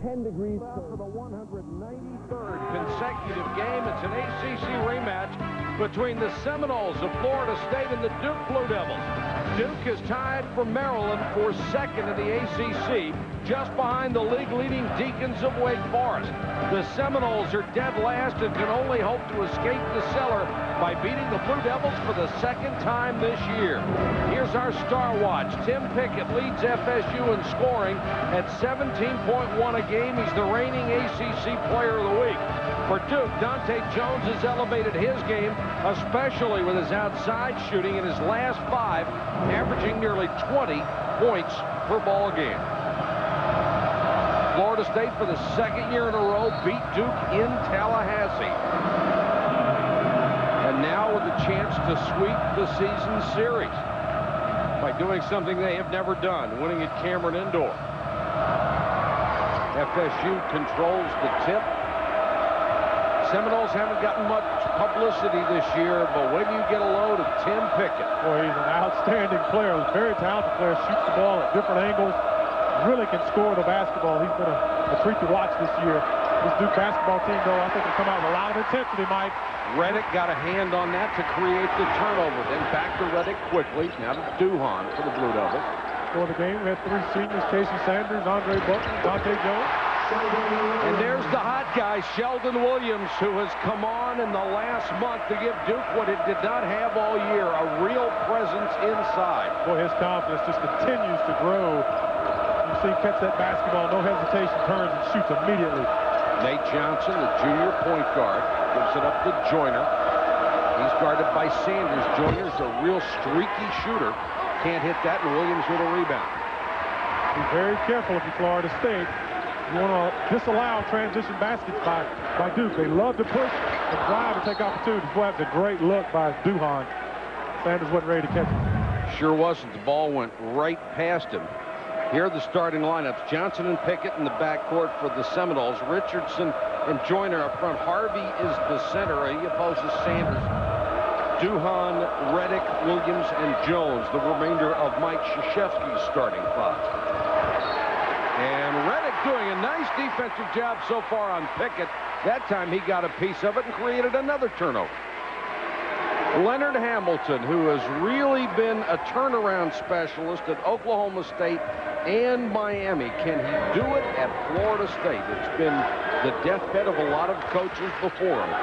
10 degrees. For the 193rd consecutive game, it's an ACC rematch between the Seminoles of Florida State and the Duke Blue Devils. Duke is tied for Maryland for second in the ACC, just behind the league-leading Deacons of Wake Forest. The Seminoles are dead last and can only hope to escape the cellar by beating the Blue Devils for the second time this year. Here's our Star Watch. Tim Pickett leads FSU in scoring at 17.1 a game. He's the reigning ACC Player of the Week. For Duke, Dante Jones has elevated his game, especially with his outside shooting in his last 5, averaging nearly 20 points per ball game. Florida State, for the second year in a row, beat Duke in Tallahassee. And now with a chance to sweep the season series by doing something they have never done, winning at Cameron Indoor. FSU controls the tip. Seminoles haven't gotten much publicity this year, but when you get a load of Tim Pickett. Boy, he's an outstanding player. He's a very talented player, shoots the ball at different angles, really can score the basketball. He's been a treat to watch this year. This Duke basketball team, though, I think will come out with a lot of intensity, Mike. Redick got a hand on that to create the turnover. Then back to Redick quickly. Now to Duhon for the Blue Devils. For the game, we had 3 seniors, Casey Sanders, Andre Butler, Dante Jones. And there's the hot guy, Sheldon Williams, who has come on in the last month to give Duke what it did not have all year, a real presence inside. Boy, his confidence just continues to grow. You see him catch that basketball, no hesitation, turns and shoots immediately. Nate Johnson, the junior point guard, gives it up to Joyner. He's guarded by Sanders. Joyner's a real streaky shooter. Can't hit that, and Williams with a rebound. Be very careful if you're Florida State. You want to disallow transition baskets by Duke. They love to push and drive and take opportunities. Boy, that was a great look by Duhon. Sanders wasn't ready to catch it. Sure wasn't. The ball went right past him. Here are the starting lineups. Johnson and Pickett in the backcourt for the Seminoles. Richardson and Joyner up front. Harvey is the center. He opposes Sanders. Duhon, Redick, Williams, and Jones, the remainder of Mike Krzyzewski's starting 5. And Redick doing a nice defensive job so far on Pickett. That time he got a piece of it and created another turnover. Leonard Hamilton, who has really been a turnaround specialist at Oklahoma State and Miami. Can he do it at Florida State? It's been the deathbed of a lot of coaches before him.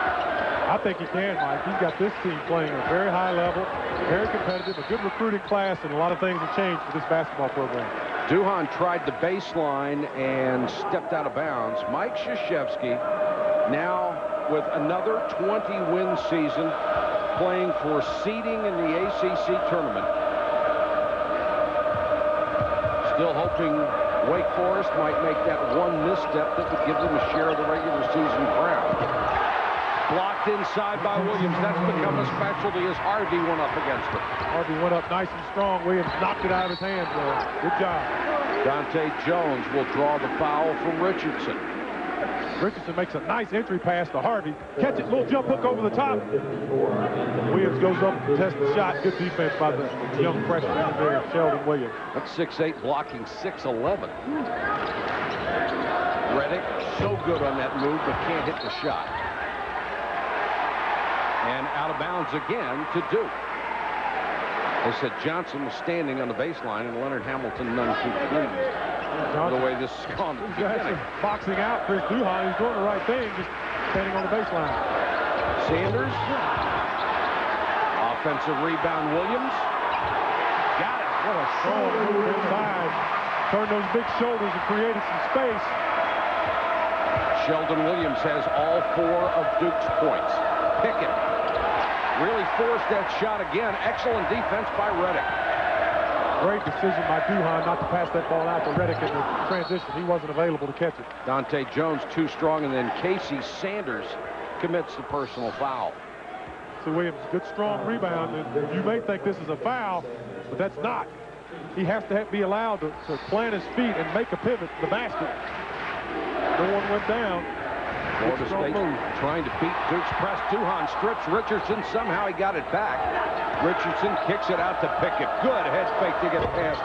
I think he can, Mike. He's got this team playing at a very high level, very competitive, a good recruiting class, and a lot of things have changed for this basketball program. Duhon tried the baseline and stepped out of bounds. Mike Krzyzewski now with another 20-win season, playing for seeding in the ACC tournament. Still hoping Wake Forest might make that one misstep that would give them a share of the regular season crown. Blocked inside by Williams. That's become a specialty as Harvey went up against it. Harvey went up nice and strong. Williams knocked it out of his hands. Good job. Dante Jones will draw the foul from Richardson. Richardson makes a nice entry pass to Harvey. Catch it, little jump hook over the top. Williams goes up to test the shot. Good defense by the young freshman there, Sheldon Williams. That's 6'8", blocking 6'11". Redick, so good on that move, but can't hit the shot. And out of bounds again to Duke. They said Johnson was standing on the baseline, and Leonard Hamilton none too pleased. The way this is gone. He's actually boxing out Chris Duhon. He's doing the right thing, just standing on the baseline. Sanders. Offensive rebound, Williams. Got it. What a strong move inside. Turned those big shoulders and created some space. Sheldon Williams has all 4 of Duke's points. Pickett really forced that shot again. Excellent defense by Redick. Great decision by Duhon not to pass that ball out to Redick in the transition. He wasn't available to catch it. Dante Jones too strong, and then Casey Sanders commits the personal foul. So Williams, good strong rebound. And you may think this is a foul, but that's not. He has to be allowed to plant his feet and make a pivot to the basket. No one went down. Florida State trying to beat Duke's press. Duhon strips Richardson. Somehow he got it back. Richardson kicks it out to Pickett. Good head fake to get past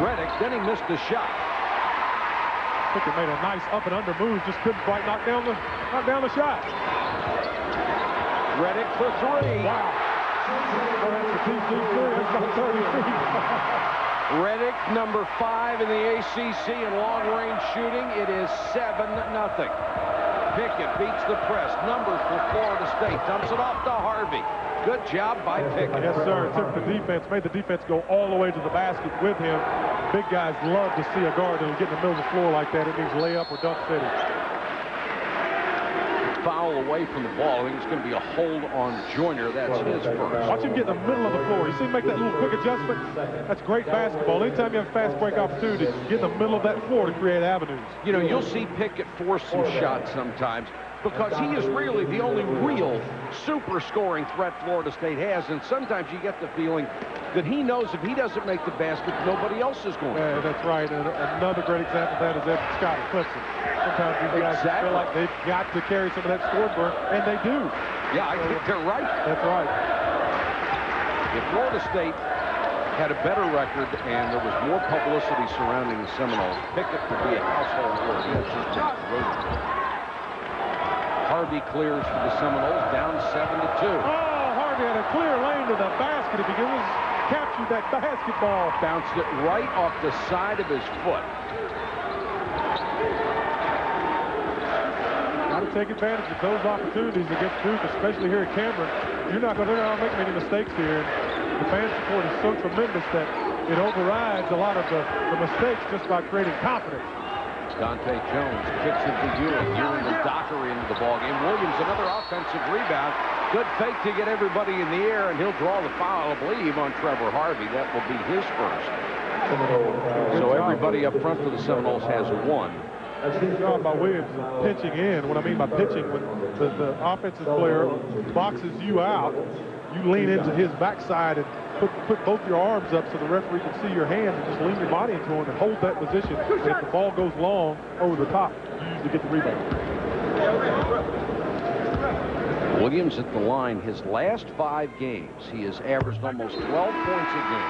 Redick. Then he missed the shot. Pickett made a nice up and under move, just couldn't quite knock down the shot. Redick for three. Wow. Oh, that's a DC three. That's about 30 feet. Redick, number 5 in the ACC in long-range shooting. It is 7-0. Pickett beats the press. Numbers for Florida State. Dumps it off to Harvey. Good job by Pickett. Yes, sir. Took the defense, made the defense go all the way to the basket with him. Big guys love to see a guard that'll get in the middle of the floor like that. It means layup or dunk city. Foul away from the ball. I think it's going to be a hold on Joyner. That's his first. Watch him get in the middle of the floor. You see him make that little quick adjustment? That's great basketball. Anytime you have fast break opportunities, get in the middle of that floor to create avenues. You know, you'll see Pickett force some shots sometimes because he is really the only real super scoring threat Florida State has, and sometimes you get the feeling that he knows if he doesn't make the basket, nobody else is going to. Yeah, that's right. And another great example of that is Evan Scott at Clemson. Sometimes these guys feel like they've got to carry some of that score burn, and they do. Yeah, I think they're right. That's right. If Florida State had a better record and there was more publicity surrounding the Seminoles, Pickett could be a household word. Harvey clears for the Seminoles, down 7-2. Oh, Harvey had a clear lane to the basket. If he could just capture that basketball. Bounced it right off the side of his foot. Got to take advantage of those opportunities against Duke, especially here at Cameron. They're not going to make many mistakes here. The fan support is so tremendous that it overrides a lot of the mistakes just by creating confidence. Dante Jones kicks it to Ewing. Ewing and Dockery into the ballgame. Williams, another offensive rebound. Good fake to get everybody in the air, and he'll draw the foul, I believe, on Trevor Harvey. That will be his first. So everybody up front for the Seminoles has one. That's a good job by Williams pitching in. What I mean by pitching, when the offensive player boxes you out, you lean into his backside and put both your arms up so the referee can see your hands and just lean your body into him and hold that position. And if the ball goes long over the top, you usually get the rebound. Williams at the line. His last 5 games, he has averaged almost 12 points a game,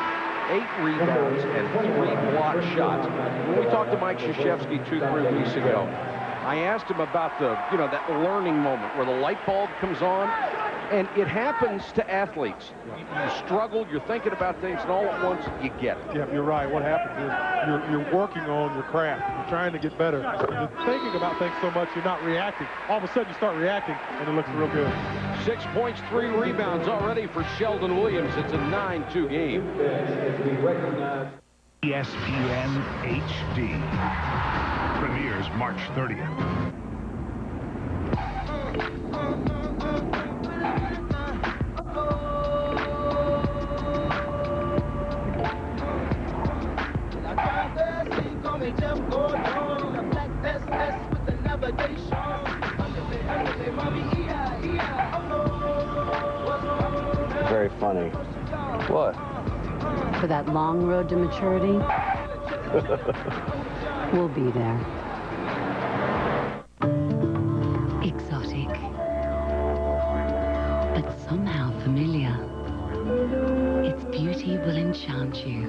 8 rebounds, and 3 block shots. When we talked to Mike Krzyzewski 2-3 weeks ago, I asked him about that learning moment where the light bulb comes on. And it happens to athletes. You struggle, you're thinking about things, and all at once, you get it. Yeah, you're right. What happens is you're working on your craft. You're trying to get better. You're thinking about things so much, you're not reacting. All of a sudden, you start reacting, and it looks real good. 6 points, 3 rebounds already for Sheldon Williams. It's a 9-2 game. ESPN HD. Premieres March 30th. Very funny. What? For that long road to maturity, we'll be there. Exotic, but somehow familiar. Its beauty will enchant you.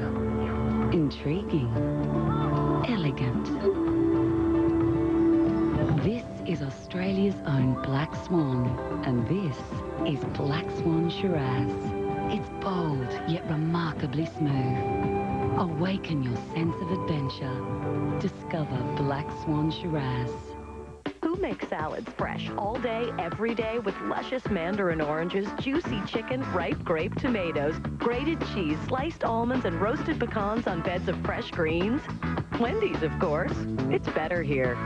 Intriguing. Elegant. This is Australia's own Black Swan, and this is Black Swan Shiraz. It's bold, yet remarkably smooth. Awaken your sense of adventure. Discover Black Swan Shiraz. Who makes salads fresh all day, every day with luscious mandarin oranges, juicy chicken, ripe grape tomatoes, grated cheese, sliced almonds, and roasted pecans on beds of fresh greens? Wendy's, of course. It's better here.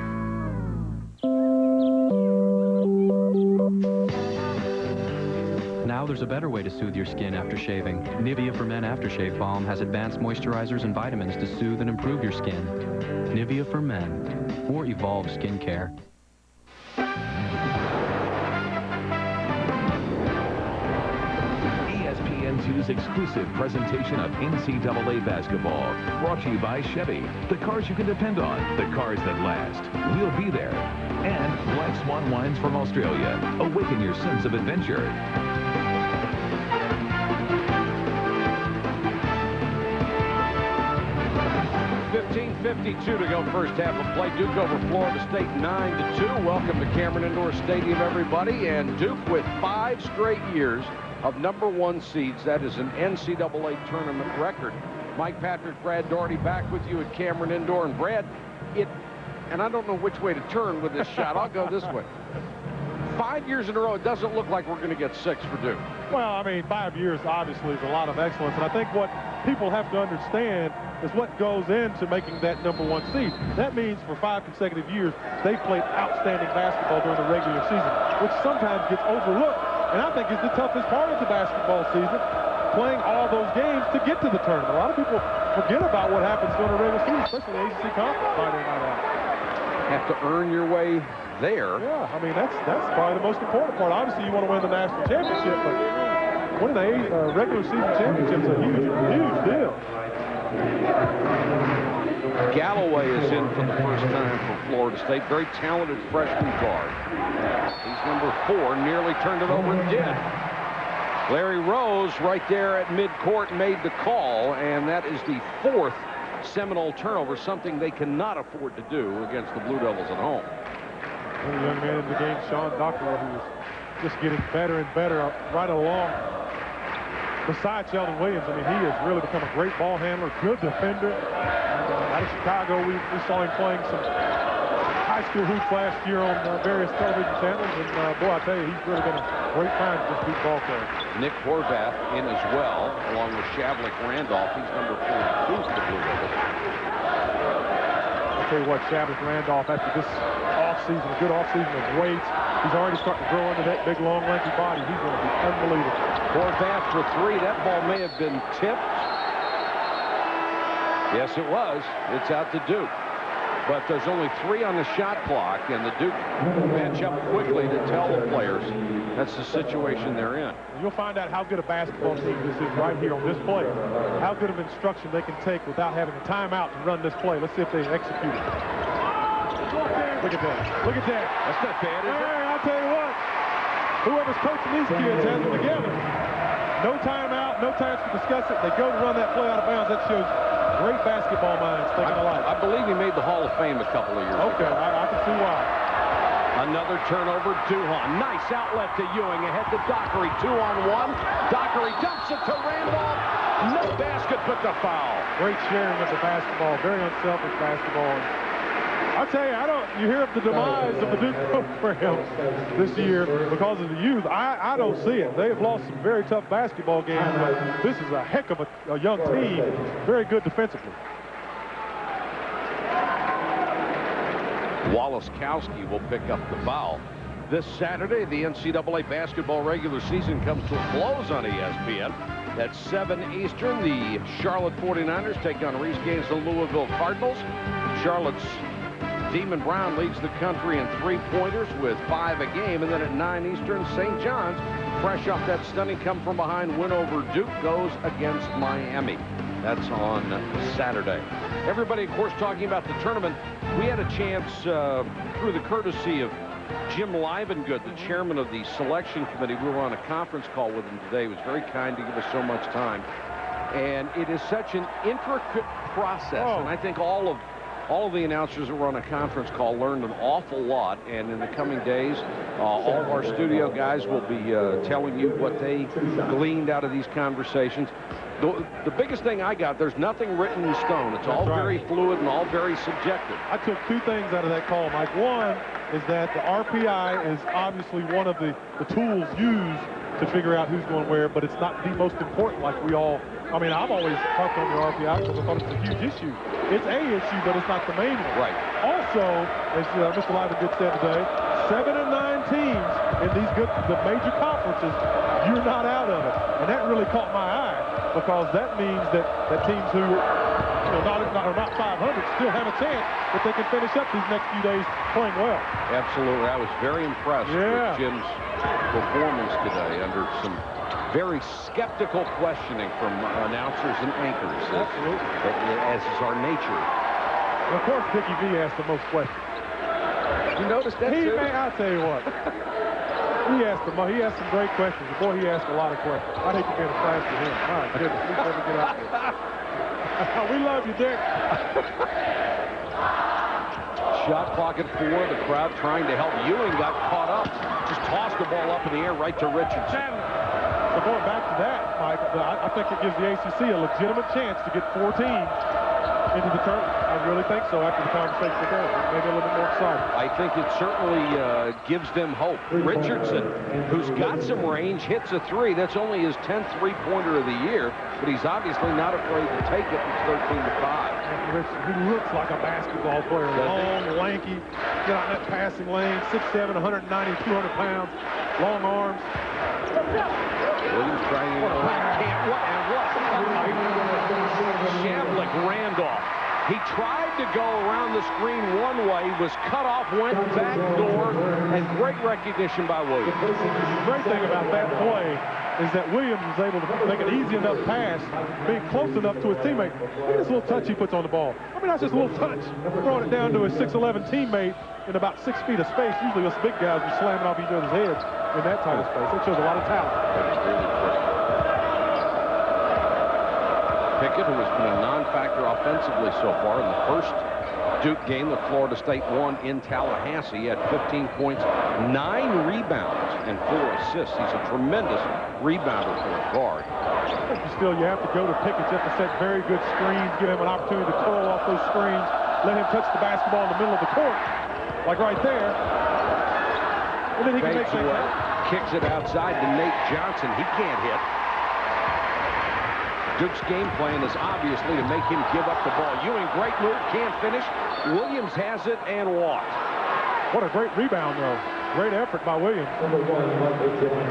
Now there's a better way to soothe your skin after shaving. Nivea for Men Aftershave Balm has advanced moisturizers and vitamins to soothe and improve your skin. Nivea for Men, or Evolve Skincare. ESPN2's exclusive presentation of NCAA basketball. Brought to you by Chevy. The cars you can depend on. The cars that last. We'll be there. And Black Swan Wines from Australia. Awaken your sense of adventure. 15:52 to go first half of play. Duke over Florida State 9-2. Welcome to Cameron Indoor Stadium, everybody. And Duke with 5 straight years of #1 seeds. That is an NCAA tournament record. Mike Patrick, Brad Doherty back with you at Cameron Indoor. And Brad, and I don't know which way to turn with this shot. I'll go this way. 5 years in a row, it doesn't look like we're going to get 6 for Duke. Well, I mean, 5 years obviously is a lot of excellence. And I think what people have to understand is what goes into making that #1 seed. That means for 5 consecutive years, they played outstanding basketball during the regular season, which sometimes gets overlooked. And I think is the toughest part of the basketball season, playing all those games to get to the tournament. A lot of people forget about what happens during the regular season, especially the ACC Conference Friday night out. Have to earn your way there. Yeah, I mean, that's probably the most important part. Obviously, you want to win the national championship, but winning the regular season championship is a huge deal. Galloway is in for the first time for Florida State. Very talented freshman guard. He's number 4, nearly turned it over and did. Larry Rose right there at midcourt made the call, and that is the 4th Seminole turnover, something they cannot afford to do against the Blue Devils at home. The young man in the game, Sean Dockerow, who is just getting better and better right along. Besides Sheldon Williams, I mean, he has really become a great ball handler, good defender. Out of Chicago, we saw him playing some high school hoops last year on various television channels, and boy, I tell you, he's really been a great find for this big ball player. Nick Horvath in as well, along with Shavlik Randolph. He's number 42 for the Blue Devils. I'll tell you what, Shavlik Randolph, after this offseason, a good offseason of weights, he's already starting to grow into that big, long, lanky body. He's going to be unbelievable. Horvath for 3. That ball may have been tipped. Yes, it was. It's out to Duke. But there's only 3 on the shot clock, and the Duke bench up quickly to tell the players that's the situation they're in. You'll find out how good a basketball team this is right here on this play. How good of instruction they can take without having a timeout to run this play. Let's see if they execute it. Look at that. Look at that. That's not bad, is it? Hey, I'll tell you what. Whoever's coaching these kids has them together. No timeout, no time to discuss it. They go to run that play out of bounds. That shows great basketball minds thinking alike. I believe he made the Hall of Fame a couple of years ago. Okay, I can see why. Another turnover, Duhon. Nice outlet to Ewing, ahead to Dockery, 2-on-1. Dockery dumps it to Randolph. No basket, but the foul. Great sharing of the basketball, very unselfish basketball. I'll tell you, you hear of the demise of the Duke program this year because of the youth. I don't see it. They have lost some very tough basketball games, but this is a heck of a young team. Very good defensively. Walaskowski will pick up the foul. This Saturday, the NCAA basketball regular season comes to a close on ESPN. At 7 Eastern, the Charlotte 49ers take on Reese Gaines and Louisville Cardinals. Charlotte's Demon Brown leads the country in 3-pointers with 5 a game. And then at 9 Eastern, St. John's, fresh off that stunning come-from-behind win over Duke, goes against Miami. That's on Saturday. Everybody, of course, talking about the tournament. We had a chance, through the courtesy of Jim Livengood, the chairman of the selection committee. We were on a conference call with him today. He was very kind to give us so much time. And it is such an intricate process. And I think all of the announcers that were on a conference call learned an awful lot, and in the coming days, all of our studio guys will be telling you what they gleaned out of these conversations. The biggest thing I got, there's nothing written in stone. It's all very fluid and all very subjective. I took 2 things out of that call, Mike. One is that the RPI is obviously one of the tools used to figure out who's going where, but it's not the most important like we all. I mean, I've always talked on the RPI because I thought it's a huge issue. It's a issue, but it's not the main one. Right. Also, as Mr. Livengood said today, 7 and 9 teams in the major conferences, you're not out of it. And that really caught my eye because that means that teams who are not 500 still have a chance that they can finish up these next few days playing well. Absolutely. I was very impressed with Jim's performance today under some very skeptical questioning from announcers and anchors, as is our nature. And of course, Dickie V asked the most questions. You noticed that too? I'll tell you what. He asked some great questions. Boy, he asked a lot of questions. I'd hate to be in a class with him. My goodness, he'd never get out there. We love you, Dick. Shot clock at 4. The crowd trying to help. Ewing got caught up. Just tossed the ball up in the air right to Richardson. So going back to that, Mike, I think it gives the ACC a legitimate chance to get 4 teams into the tournament. I really think so after the conversation with them. Maybe a little bit more excited. I think it certainly gives them hope. Richardson, who's got some range, hits a 3. That's only his 10th three-pointer of the year, but he's obviously not afraid to take it. It's 13-5. He looks like a basketball player. Long, lanky, get out in that passing lane, 6'7", 190, 200 pounds, long arms. Williams trying to Shavlik Randolph. He tried to go around the screen one way, was cut off, went back door, and great recognition by Williams. The great thing about that play is that Williams was able to make an easy enough pass, being close enough to his teammate. Look at this little touch he puts on the ball. I mean, that's just a little touch. Throwing it down to his 6'11" teammate in about 6 feet of space. Usually us big guys are slamming off each other's heads in that tight of space. It shows a lot of talent. Pickett, who has been a non-factor offensively so far in the first Duke game that Florida State won in Tallahassee, had 15 points, 9 rebounds, and 4 assists. He's a tremendous rebounder for a guard. Still, you have to go to Pickett. You have to set very good screens, give him an opportunity to curl off those screens, let him touch the basketball in the middle of the court, like right there. And then he can make things happen. Kicks it outside to Nate Johnson. He can't hit. Duke's game plan is obviously to make him give up the ball. Ewing, great move, can't finish. Williams has it and walks. What a great rebound, though. Great effort by Williams.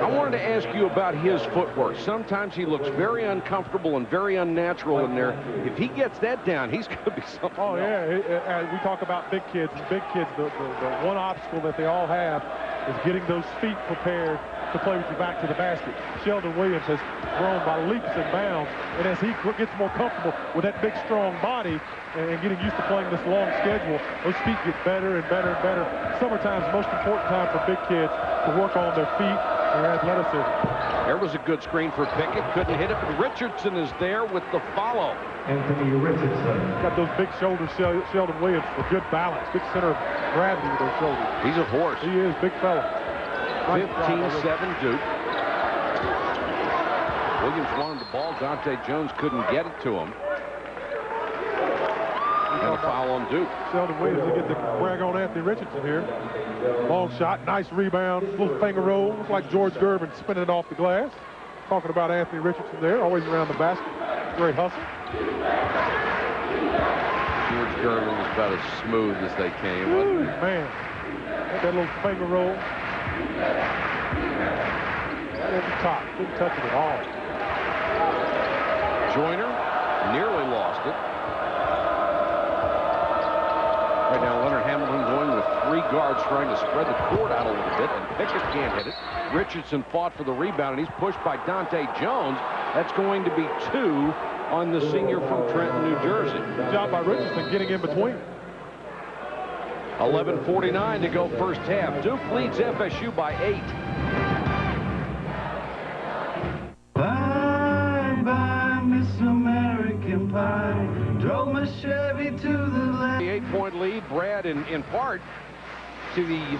I wanted to ask you about his footwork. Sometimes he looks very uncomfortable and very unnatural in there. If he gets that down, he's going to be something else. Yeah. We talk about big kids. And big kids, the one obstacle that they all have is getting those feet prepared to play with your back to the basket. Sheldon Williams has grown by leaps and bounds, and as he gets more comfortable with that big, strong body and getting used to playing this long schedule, those feet get better and better and better. Summertime's the most important time for big kids to work on their feet and their athleticism. There was a good screen for Pickett. Couldn't hit it, but Richardson is there with the follow. Anthony Richardson. Got those big shoulders, Sheldon Williams, for good balance, good center of gravity with those shoulders. He's a horse. He is, big fella. 15-7 Duke. Williams wanted the ball. Dante Jones couldn't get it to him. And a foul on Duke. Sheldon Williams to get the brag on Anthony Richardson here. Long shot, nice rebound, little finger roll. Looks like George Gervin spinning it off the glass. Talking about Anthony Richardson there, always around the basket. Great hustle. George Gervin was about as smooth as they came, wasn't he? Man, that little finger roll. Right at the top, didn't touch it at all. Joyner nearly lost it. Right now, Leonard Hamilton going with 3 guards trying to spread the court out a little bit, and Pickett can't hit it. Richardson fought for the rebound, and he's pushed by Dante Jones. That's going to be 2 on the senior from Trenton, New Jersey. Good job by Richardson getting in between. 11:49 to go first half. Duke leads FSU by 8. Bye, bye, Miss American Pie. Drove my Chevy to the left. The 8-point lead, Brad, in part,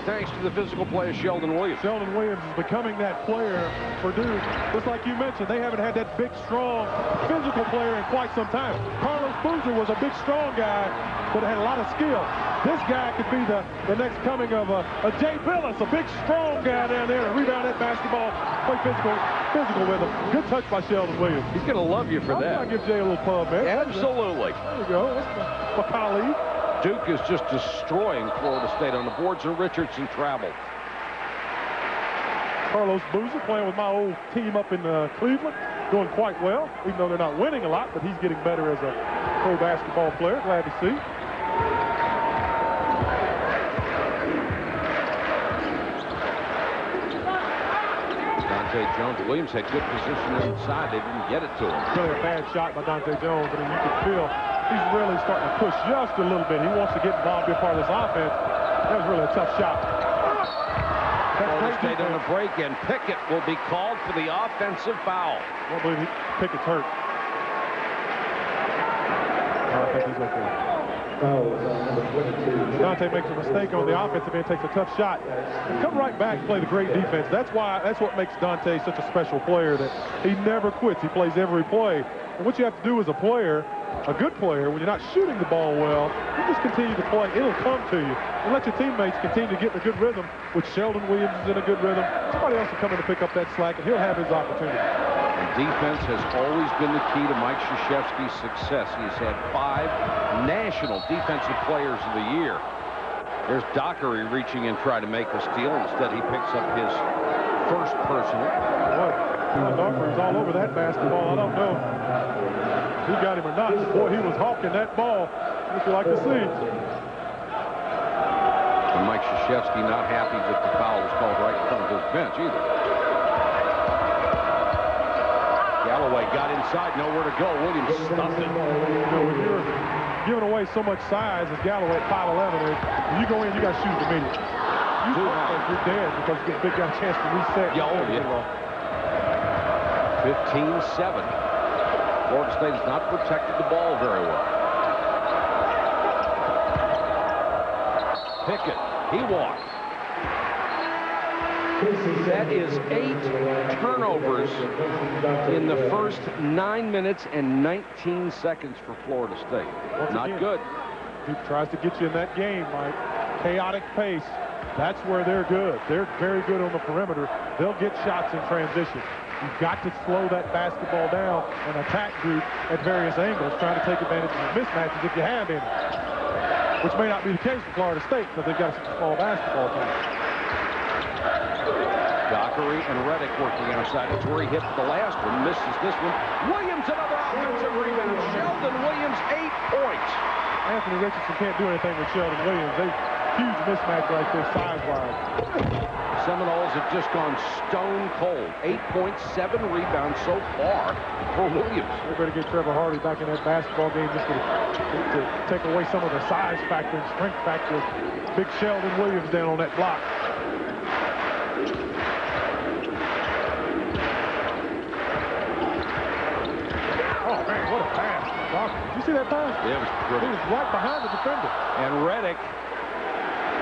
thanks to the physical play of Sheldon Williams. Sheldon Williams is becoming that player for Duke. Just like you mentioned, they haven't had that big, strong, physical player in quite some time. Carlos Boozer was a big, strong guy, but had a lot of skill. This guy could be the next coming of a Jay Billis, a big, strong guy down there to rebound that basketball, play physical with him. Good touch by Sheldon Williams. He's going to love you for that. I'll give Jay a little pub, man. Absolutely. There you go. That's my colleague. Duke is just destroying Florida State on the boards, and Richardson traveled. Carlos Boozer playing with my old team up in Cleveland, doing quite well, even though they're not winning a lot, but he's getting better as a pro basketball player. Glad to see. Dante Jones. Williams had good position inside. They didn't get it to him. Really a bad shot by Dante Jones. I mean, you could feel he's really starting to push just a little bit. He wants to get involved, be a part of this offense. That was really a tough shot. Florida State on a break, and Pickett will be called for the offensive foul. I don't believe Pickett's hurt. okay. Dante makes a mistake on the offensive end, takes a tough shot. Come right back, play the great defense. That's what makes Dante such a special player, that he never quits. He plays every play. And what you have to do as a player, a good player, when you're not shooting the ball well, you just continue to play. It'll come to you. And let your teammates continue to get in a good rhythm, which Sheldon Williams is in a good rhythm. Somebody else will come in to pick up that slack, and he'll have his opportunity. Defense has always been the key to Mike Krzyzewski's success. He's had 5 National Defensive Players of the Year. There's Dockery reaching in trying to make a steal. Instead, he picks up his first personal. Dockery's all over that basketball. I don't know if he got him or not. Boy, he was hawking that ball, which you like to see. And Mike Krzyzewski not happy that the foul was called right in front of his bench either. Galloway got inside, nowhere to go. Williams stuffed it. When you're giving away so much size as Galloway at 5'11", when you go in, you got to shoot it immediately. You're dead because you get a big guy a chance to reset. Yeah, 15-7. Florida State has not protected the ball very well. Pickett, he walked. That is 8 turnovers in the first 9 minutes and 19 seconds for Florida State. Not good. He tries to get you in that game, Mike. Chaotic pace. That's where they're good. They're very good on the perimeter. They'll get shots in transition. You've got to slow that basketball down and attack group at various angles, trying to take advantage of mismatches if you have any. Which may not be the case for Florida State because they've got such a small basketball team. Dockery and Redick working outside. It's where he hit the last one. Misses this one. Williams, another offensive rebound. Sheldon Williams, 8 points. Anthony Richardson can't do anything with Sheldon Williams. Huge mismatch right there, size-wise. Seminoles have just gone stone cold. 8.7 rebounds so far for Williams. They better get Trevor Hardy back in that basketball game just to take away some of the size factor and strength factor. Big Sheldon Williams down on that block. Oh, man, what a pass. Did you see that pass? Yeah, it was pretty. He was right behind the defender. And Redick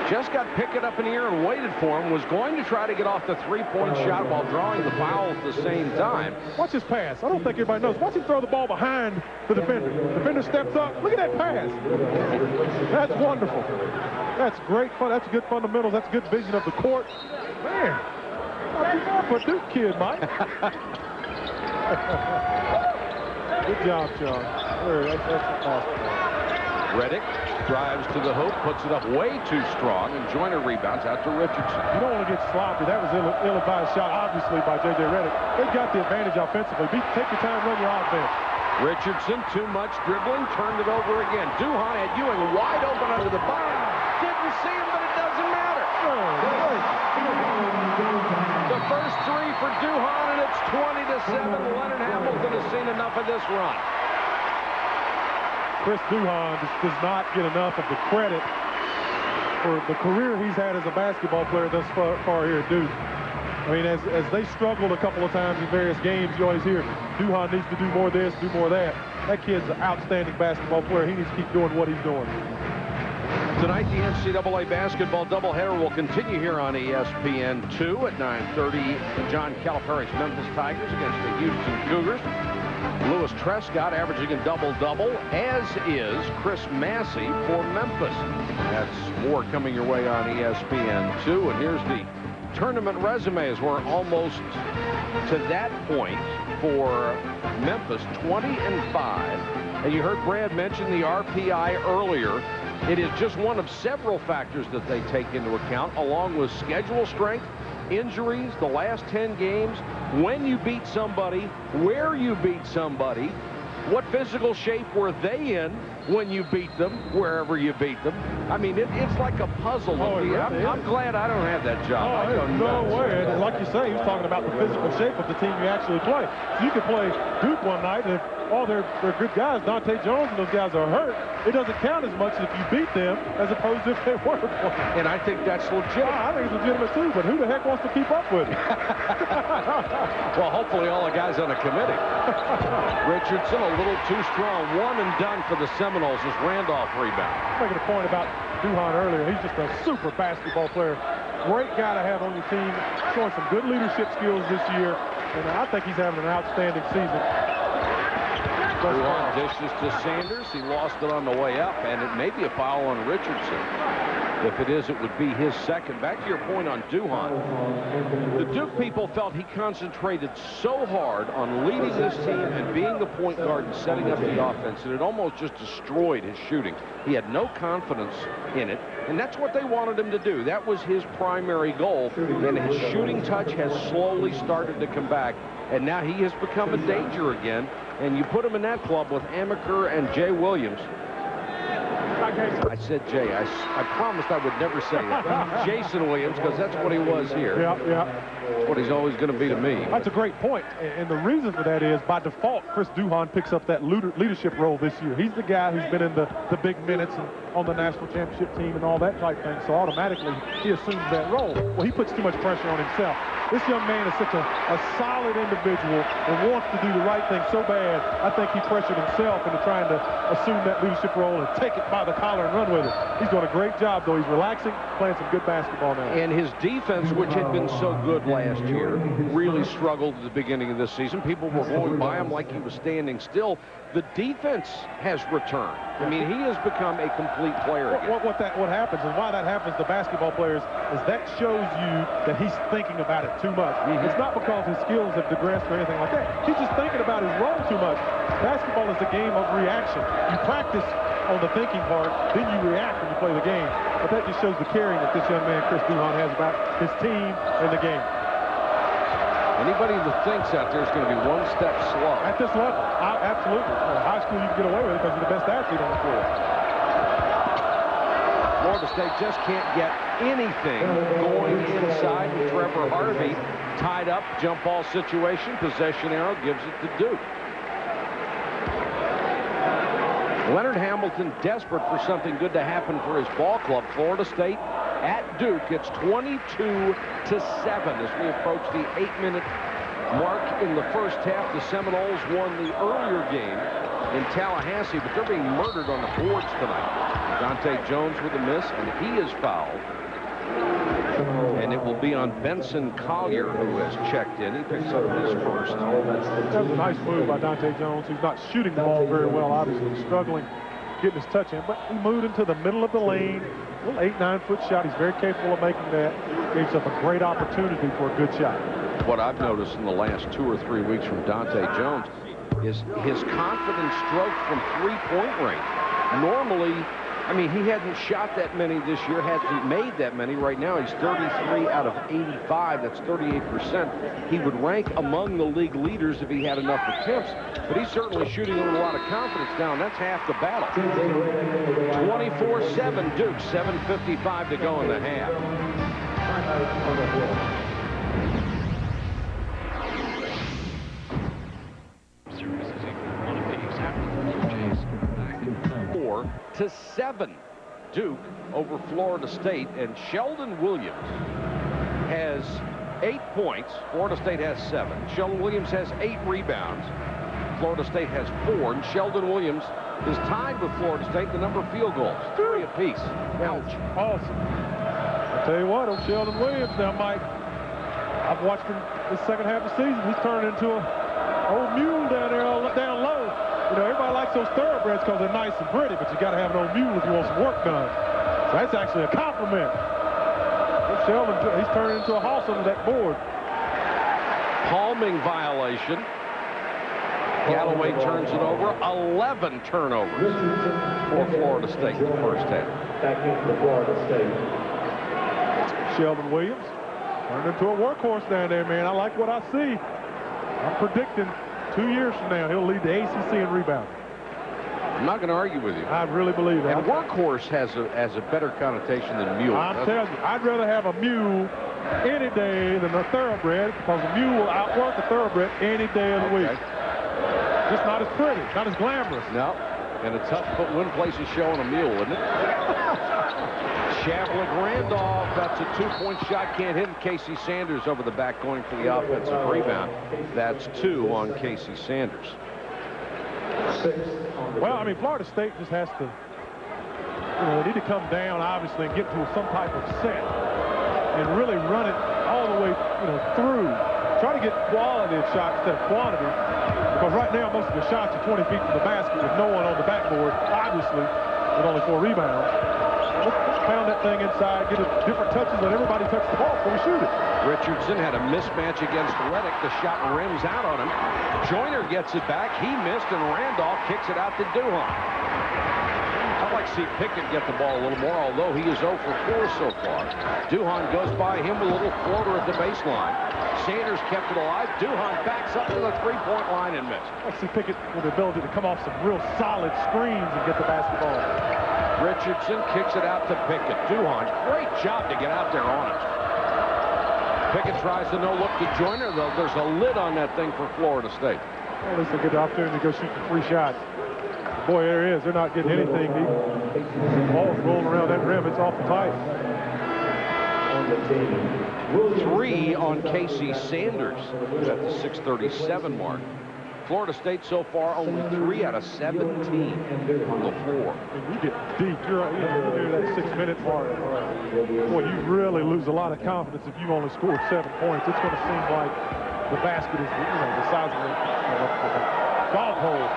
just got Pickett up in the air and waited for him, was going to try to get off the three-point shot while drawing the foul at the same time. Watch his pass. I don't think everybody knows. Watch him throw the ball behind the defender. The defender steps up. Look at that pass. That's wonderful. That's great fun. That's good fundamentals. That's good vision of the court. Man, I'll be more for a Duke kid, Mike. Good job, John. That's awesome. Redick drives to the hoop, puts it up way too strong, and Joyner rebounds out to Richardson. You don't want to get sloppy. That was ill-advised shot, obviously, by J.J. Redick. They got the advantage offensively. Take your time, run your offense. Richardson, too much dribbling, turned it over again. Duhon had Ewing wide open under the bar. Didn't see him, but it doesn't matter. The first 3 for Duhon, and it's 20-7. Leonard Hamilton has seen enough of this run. Chris Duhon does not get enough of the credit for the career he's had as a basketball player thus far here at Duke. I mean, as they struggled a couple of times in various games, you always hear Duhon needs to do more of this, do more of that. That kid's an outstanding basketball player. He needs to keep doing what he's doing. Tonight, the NCAA basketball doubleheader will continue here on ESPN2 at 9:30. John Calipari's Memphis Tigers against the Houston Cougars. Louis Trescott averaging a double-double, as is Chris Massey for Memphis. That's more coming your way on ESPN2. And here's the tournament resumes. We're almost to that point for Memphis, 20-5. And you heard Brad mention the RPI earlier. It is just one of several factors that they take into account, along with schedule strength, injuries, the last 10 games, when you beat somebody, where you beat somebody, what physical shape were they in when you beat them, wherever you beat them. I mean, it's like a puzzle. Oh, I'm glad I don't have that job. Oh, no way. And like you say, he was talking about the physical shape of the team you actually play. So you could play Duke one night, and if they're good guys, Dante Jones and those guys are hurt, it doesn't count as much if you beat them as opposed to if they were playing. And I think that's legit. I think it's legitimate too, but who the heck wants to keep up with it? Well, hopefully all the guys on the committee. Richardson a little too strong. One and done for the Seminoles. Seminoles as Randolph rebound. Making a point about Duhon earlier. He's just a super basketball player. Great guy to have on your team. Showing some good leadership skills this year. And I think he's having an outstanding season. Duhon dishes to Sanders. He lost it on the way up, and it may be a foul on Richardson. If it is, it would be his second. Back to your point on Duhon. The Duke people felt he concentrated so hard on leading this team and being the point guard and setting up the offense that it almost just destroyed his shooting. He had no confidence in it, and that's what they wanted him to do. That was his primary goal, and his shooting touch has slowly started to come back, and now he has become a danger again. And you put him in that club with Amaker and Jay Williams. I said Jay. I promised I would never say that. Jason Williams, because that's what he was here. Yeah. That's what he's always going to be to me. That's a great point. And the reason for that is, by default, Chris Duhon picks up that leadership role this year. He's the guy who's been in the big minutes and on the national championship team and all that type thing. So automatically, he assumes that role. Well, he puts too much pressure on himself. This young man is such a solid individual and wants to do the right thing so bad. I think he pressured himself into trying to assume that leadership role and take it by the collar and run with it. He's doing a great job, though. He's relaxing, playing some good basketball now. And his defense, which had been so good last year, really struggled at the beginning of this season. People were going by him like he was standing still. The defense has returned. I mean, he has become a complete player again. What happens and why that happens to basketball players is that shows you that he's thinking about it too much. It's not because his skills have digressed or anything like that. He's just thinking about his role too much. Basketball is a game of reaction. You practice on the thinking part, then you react when you play the game. But that just shows the caring that this young man, Chris Duhon, has about his team and the game. Anybody that thinks out there is going to be one step slow. At this level, absolutely. In high school, you can get away with it because you're the best athlete on the floor. Florida State just can't get anything going inside with Trevor Harvey. Tied up, jump ball situation, possession arrow gives it to Duke. Leonard Hamilton desperate for something good to happen for his ball club. Florida State at Duke. It's 22-7 as we approach the 8-minute mark in the first half. The Seminoles won the earlier game in Tallahassee, but they're being murdered on the boards tonight. Dante Jones with a miss, and he is fouled. And it will be on Benson Collier, who has checked in. He picks up his first. That was a nice move by Dante Jones, who's not shooting the ball very well, obviously struggling getting his touch in, but he moved into the middle of the lane. A little 8-9-foot shot. He's very capable of making that. Gave himself a great opportunity for a good shot. What I've noticed in the last 2 or 3 weeks from Dante Jones is his confident stroke from three-point range. Normally, I mean, he hadn't shot that many this year, hasn't made that many. Right now, he's 33 out of 85. That's 38%. He would rank among the league leaders if he had enough attempts, but he's certainly shooting with a lot of confidence now, and that's half the battle. 24-7 Duke, 7:55 to go in the half. To 7 Duke over Florida State, and Sheldon Williams has 8 points. Florida State has 7. Sheldon Williams has 8 rebounds. Florida State has 4, and Sheldon Williams is tied with Florida State the number of field goals, 3 apiece. Ouch. Awesome. I'll tell you what, Sheldon Williams now, Mike, I've watched him this second half of the season. He's turned into an old mule down there, down low. You know, everybody likes those thoroughbreds because they're nice and pretty, but you got to have an old mule if you want some work done. So that's actually a compliment. Sheldon, he's turning into a house under that board. Palming violation. Galloway turns it over. 11 turnovers for Florida State in the first half. Back into Florida State. Sheldon Williams turned into a workhorse down there, man. I like what I see. I'm predicting 2 years from now, he'll lead the ACC in rebounding. I'm not going to argue with you. I really believe that. And workhorse has a better connotation than mule. I'm telling you, I'd rather have a mule any day than a thoroughbred, because a mule will outwork a thoroughbred any day of the week. Just not as pretty, not as glamorous. No, and a tough but win places show on a mule, isn't it? Shavlik Randolph, that's a 2-point shot, can't hit. Casey Sanders over the back going for the offensive rebound. That's 2 on Casey Sanders. 6. Well, I mean, Florida State just has to, they need to come down, obviously, and get to some type of set and really run it all the way, through. Try to get quality of shots instead of quantity, because right now most of the shots are 20 feet from the basket with no one on the backboard, obviously, with only 4 rebounds. Let's pound that thing inside, get different touches, let everybody touch the ball before we shoot it. Richardson had a mismatch against Redick. The shot rims out on him. Joyner gets it back. He missed, and Randolph kicks it out to Duhon. I'd like to see Pickett get the ball a little more, although he is 0 for 4 so far. Duhon goes by him with a little floater at the baseline. Sanders kept it alive. Duhon backs up to the three-point line and missed. I see Pickett with the ability to come off some real solid screens and get the basketball. Richardson kicks it out to Pickett. Duhon, great job to get out there on it. Pickett tries to no-look to Joyner, though. There's a lid on that thing for Florida State. Well, at least they get the opportunity to go shoot the 3 shots. Boy, there it is. They're not getting anything. The ball's rolling around that rim. It's awful tight. 3 on Casey Sanders at the 6:37 mark. Florida State so far only 3 out of 17 on the floor. And you get deep. You're near that 6-minute mark. Boy, you really lose a lot of confidence if you only score 7 points. It's going to seem like the basket is, the size of the golf hole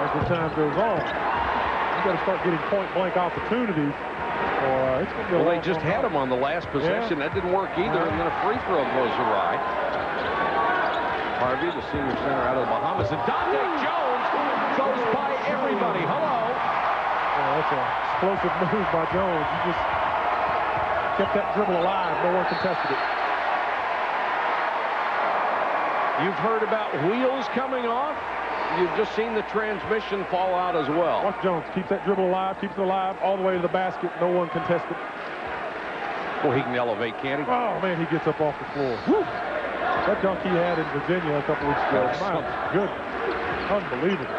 as the time goes on. You got to start getting point-blank opportunities. It's going to be well, they just had him on the last possession. That didn't work either, and then a free throw goes awry. Harvey, the senior center out of the Bahamas, and Dante Jones goes by everybody. Hello. That's an explosive move by Jones. He just kept that dribble alive. No one contested it. You've heard about wheels coming off. You've just seen the transmission fall out as well. Watch Jones. Keeps that dribble alive, keeps it alive all the way to the basket. No one contested. Well, he can elevate, can't he? Oh, man, he gets up off the floor. Woo! That dunk he had in Virginia a couple weeks ago. My goodness. Unbelievable.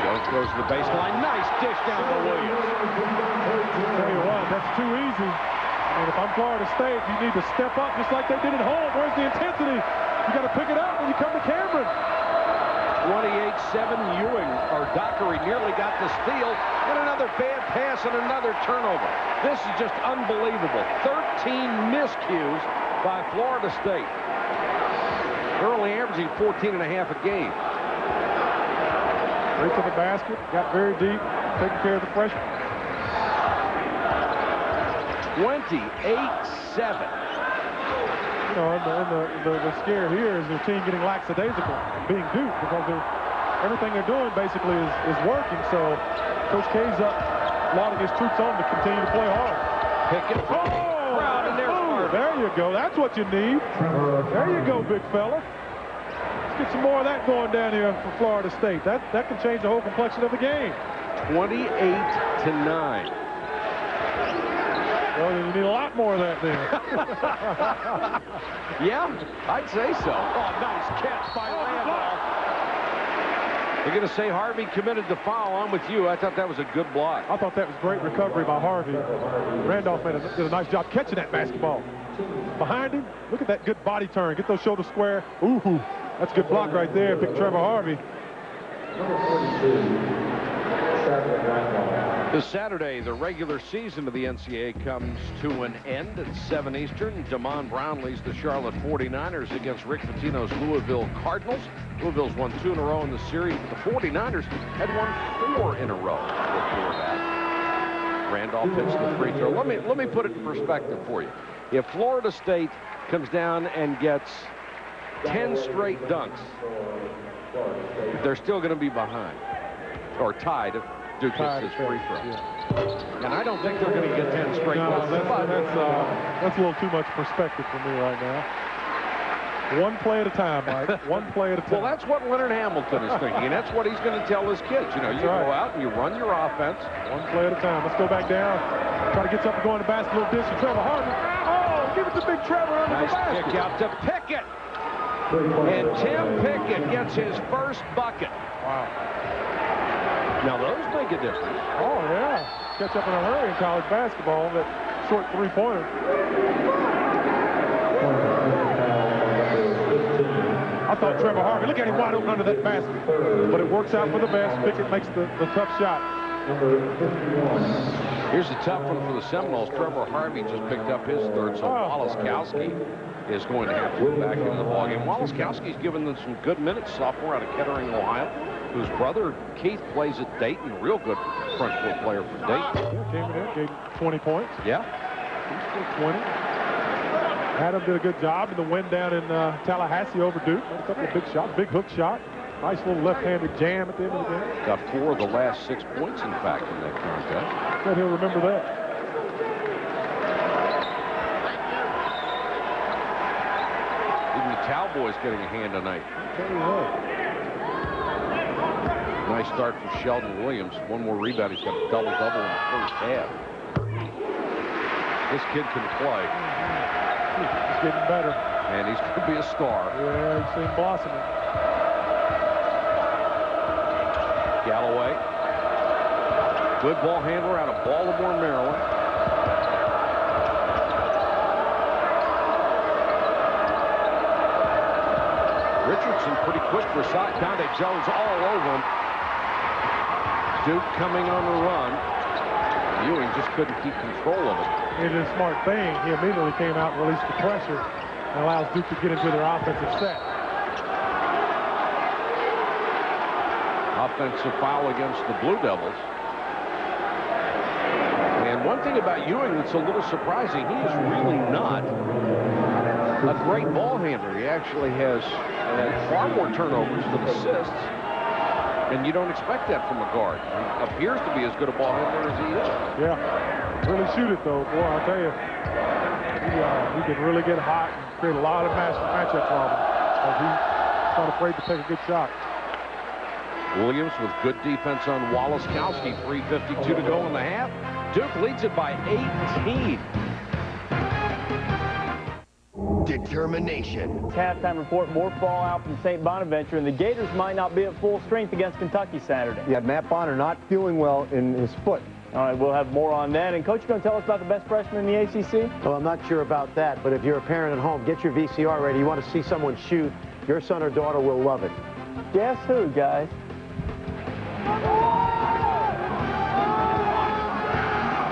Jones goes to the baseline. Nice dish down to Williams. Tell you what, that's too easy. I mean, if I'm Florida State, you need to step up just like they did at home. Where's the intensity? You got to pick it up when you come to Cameron. 28-7 Ewing, or Dockery nearly got the steal, and another bad pass and another turnover. This is just unbelievable. 13 miscues by Florida State. They're only averaging 14.5 a game. Right to the basket, got very deep, taking care of the freshman. 28-7. And the scare here is their team getting lackadaisical, being duped, because everything they're doing basically is working. So Coach K's up, lauding his troops on to continue to play hard. Pickett. Crowd, and there's there you go. That's what you need. There you go, big fella. Let's get some more of that going down here for Florida State. That can change the whole complexion of the game. 28-9. Well, you need a lot more of that then. Yeah, I'd say so. Oh, nice catch by Randolph. They're going to say Harvey committed the foul. I'm with you. I thought that was a good block. I thought that was great recovery by Harvey. Randolph did a nice job catching that basketball. Behind him, look at that good body turn. Get those shoulders square. Ooh, that's a good block right there. Pick Trevor Harvey. This Saturday, the regular season of the NCAA comes to an end at 7 Eastern. Damon Brown leads the Charlotte 49ers against Rick Pitino's Louisville Cardinals. Louisville's won 2 in a row in the series, but the 49ers had won 4 in a row before that. Randolph hits the free throw. Let me put it in perspective for you. If Florida State comes down and gets 10 straight dunks, they're still going to be behind or tied if Duke hits his free throw. Yeah. And I don't think they're going to get 10 straight. No, that's a little too much perspective for me right now. One play at a time, Mike. One play at a time. Well, that's what Leonard Hamilton is thinking, and that's what he's going to tell his kids. You know, you go out and you run your offense. One play at a time. Let's go back down. Try to get something going to basket. A little dish to Trevor Harvey. Oh, give it to Big Trevor under the basket. Nice kick out to Pickett. And Tim Pickett gets his first bucket. Wow. Now, those make a difference. Oh, yeah. Catch up in a hurry in college basketball. That short three-pointer. I thought Trevor Harvey, look at him wide open under that basket. But it works out for the best. Pickett makes the tough shot. Here's a tough one for the Seminoles. Trevor Harvey just picked up his third, so Walaskowski is going to have to go back into the ballgame. Walaskowski's given them some good minutes, sophomore out of Kettering, Ohio, whose brother Keith plays at Dayton, real good front court player for Dayton. Yeah, came in there, gave 20 points. Yeah. He's still 20. Adam did a good job in the win down in Tallahassee over Duke. Made a couple of big shots, big hook shot. Nice little left-handed jam at the end of the game. Got 4 of the last 6 points, in fact, in that contest. Bet he'll remember that. Even the Cowboys getting a hand tonight. I'll tell you what. Nice start for Sheldon Williams. One more rebound. He's got a double-double in the first half. This kid can play. He's getting better. And he's going to be a star. Yeah, he's seen blossoming. Galloway. Good ball handler out of Baltimore, Maryland. Richardson pretty quick for a shot. Dante Jones all over him. Duke coming on the run. Ewing just couldn't keep control of it. He did a smart thing. He immediately came out and released the pressure and allows Duke to get into their offensive set. Offensive foul against the Blue Devils. And one thing about Ewing that's a little surprising, he is really not a great ball handler. He actually has far more turnovers than assists. And you don't expect that from a guard. He appears to be as good a ball handler as he is. Yeah, really shoot it though, boy. I'll tell you, he can really get hot and create a lot of matchup problems. He's not afraid to take a good shot. Williams with good defense on Walaskowski. 3:52 to go in the half. Duke leads it by 18. Determination. Halftime report, more fallout from St. Bonaventure, and the Gators might not be at full strength against Kentucky Saturday. Yeah, Matt Bonner not feeling well in his foot. All right, we'll have more on that. And Coach, you going to tell us about the best freshman in the ACC? Well, I'm not sure about that, but if you're a parent at home, get your VCR ready. You want to see someone shoot, your son or daughter will love it. Guess who, guys?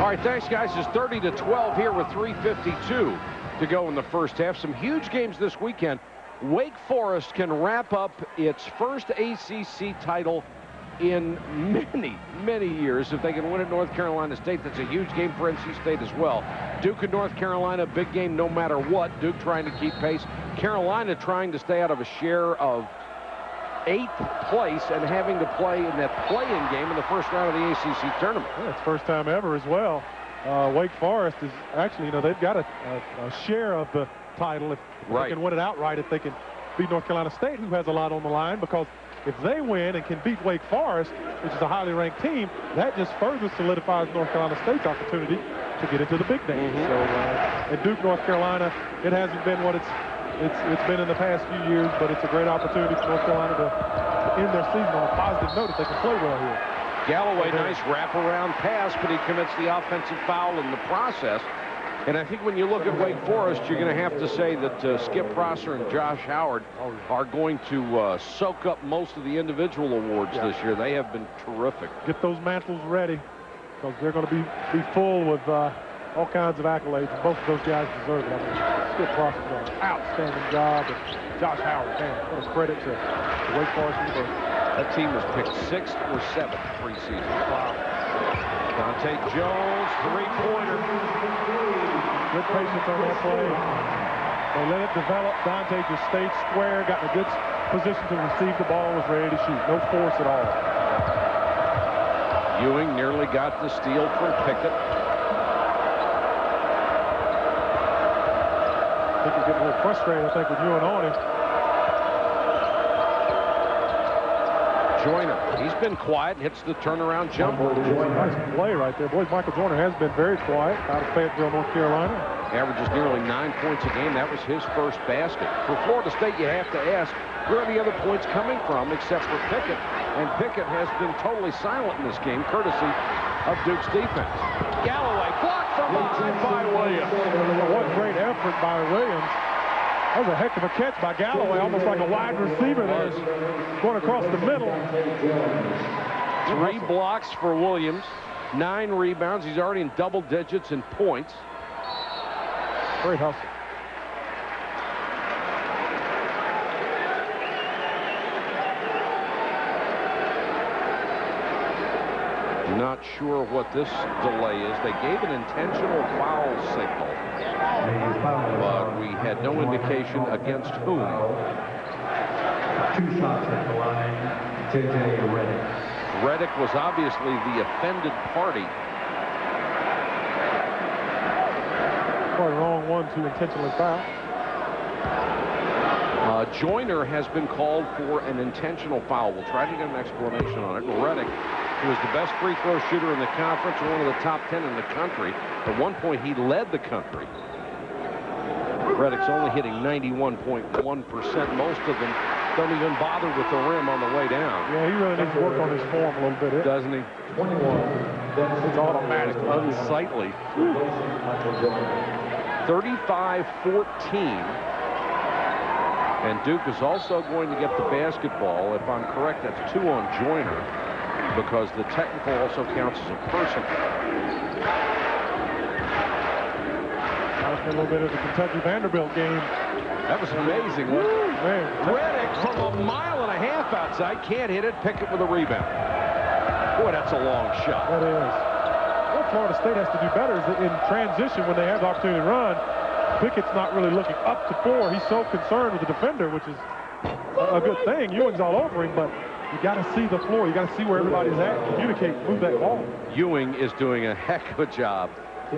All right, thanks, guys. It's 30-12 here with 3:52 to go in the first half. Some huge games this weekend. Wake Forest can wrap up its first ACC title in many, many years. If they can win at North Carolina State, that's a huge game for NC State as well. Duke and North Carolina, big game no matter what. Duke trying to keep pace. Carolina trying to stay out of a share of 8th place and having to play in that play-in game in the first round of the ACC tournament. Yeah, it's first time ever as well. Wake Forest is actually, they've got a share of the title if they can win it outright, if they can beat North Carolina State, who has a lot on the line, because if they win and can beat Wake Forest, which is a highly ranked team, that just further solidifies North Carolina State's opportunity to get into the big game. So, in Duke, North Carolina, it hasn't been what it's been in the past few years, but it's a great opportunity for North Carolina to end their season on a positive note if they can play well here. Galloway, nice wraparound pass, but he commits the offensive foul in the process. And I think when you look at Wake Forest, you're going to have to say that Skip Prosser and Josh Howard are going to soak up most of the individual awards this year. They have been terrific. Get those mantles ready, because they're going to be full with all kinds of accolades. And both of those guys deserve it. I mean, Skip Prosser's done an outstanding job, and Josh Howard, man, what a credit to Wake Forest University. That team was picked 6th or 7th preseason. Wow. Dante Jones, three-pointer. Good patience on that play. They let it develop. Dante just stayed square, got in a good position to receive the ball, and was ready to shoot. No force at all. Ewing nearly got the steal from Pickett. I think he's getting a little frustrated, with Ewing on him. Joyner, he's been quiet, hits the turnaround jumper. Nice play right there. Boys, Michael Joyner has been very quiet out of Fayetteville, North Carolina. Averages nearly 9 points a game. That was his first basket. For Florida State, you have to ask, where are the other points coming from except for Pickett? And Pickett has been totally silent in this game, courtesy of Duke's defense. Galloway blocked from behind by Williams. What great effort by Williams. That was a heck of a catch by Galloway, almost like a wide receiver there, going across the middle. 3 blocks for Williams, 9 rebounds. He's already in double digits in points. Great hustle. Not sure what this delay is. They gave an intentional foul signal, but we had no indication against whom. 2 shots at the line. J.J. Redick. Redick was obviously the offended party. Quite a wrong one to intentionally foul. Joyner has been called for an intentional foul. We'll try to get an explanation on it. Redick, who is the best free throw shooter in the conference, one of the top 10 in the country. At one point, he led the country. Redick's only hitting 91.1%. Most of them don't even bother with the rim on the way down. Yeah, he really needs to work on his form a little bit. Doesn't he? 21. It's automatic. Unsightly. 35-14. And Duke is also going to get the basketball. If I'm correct, that's 2 on Joyner, because the technical also counts as a personal. A little bit of the Kentucky-Vanderbilt game. That was amazing, wasn't it? Man, Redick from 1.5 miles outside, can't hit it, pick it with a rebound. Boy, that's a long shot. That is. What Florida State has to do better is in transition when they have the opportunity to run. Pickett's not really looking up to 4. He's so concerned with the defender, which is a good thing. Ewing's all over him, but you got to see the floor. You got to see where everybody's at, communicate, move that ball. Ewing is doing a heck of a job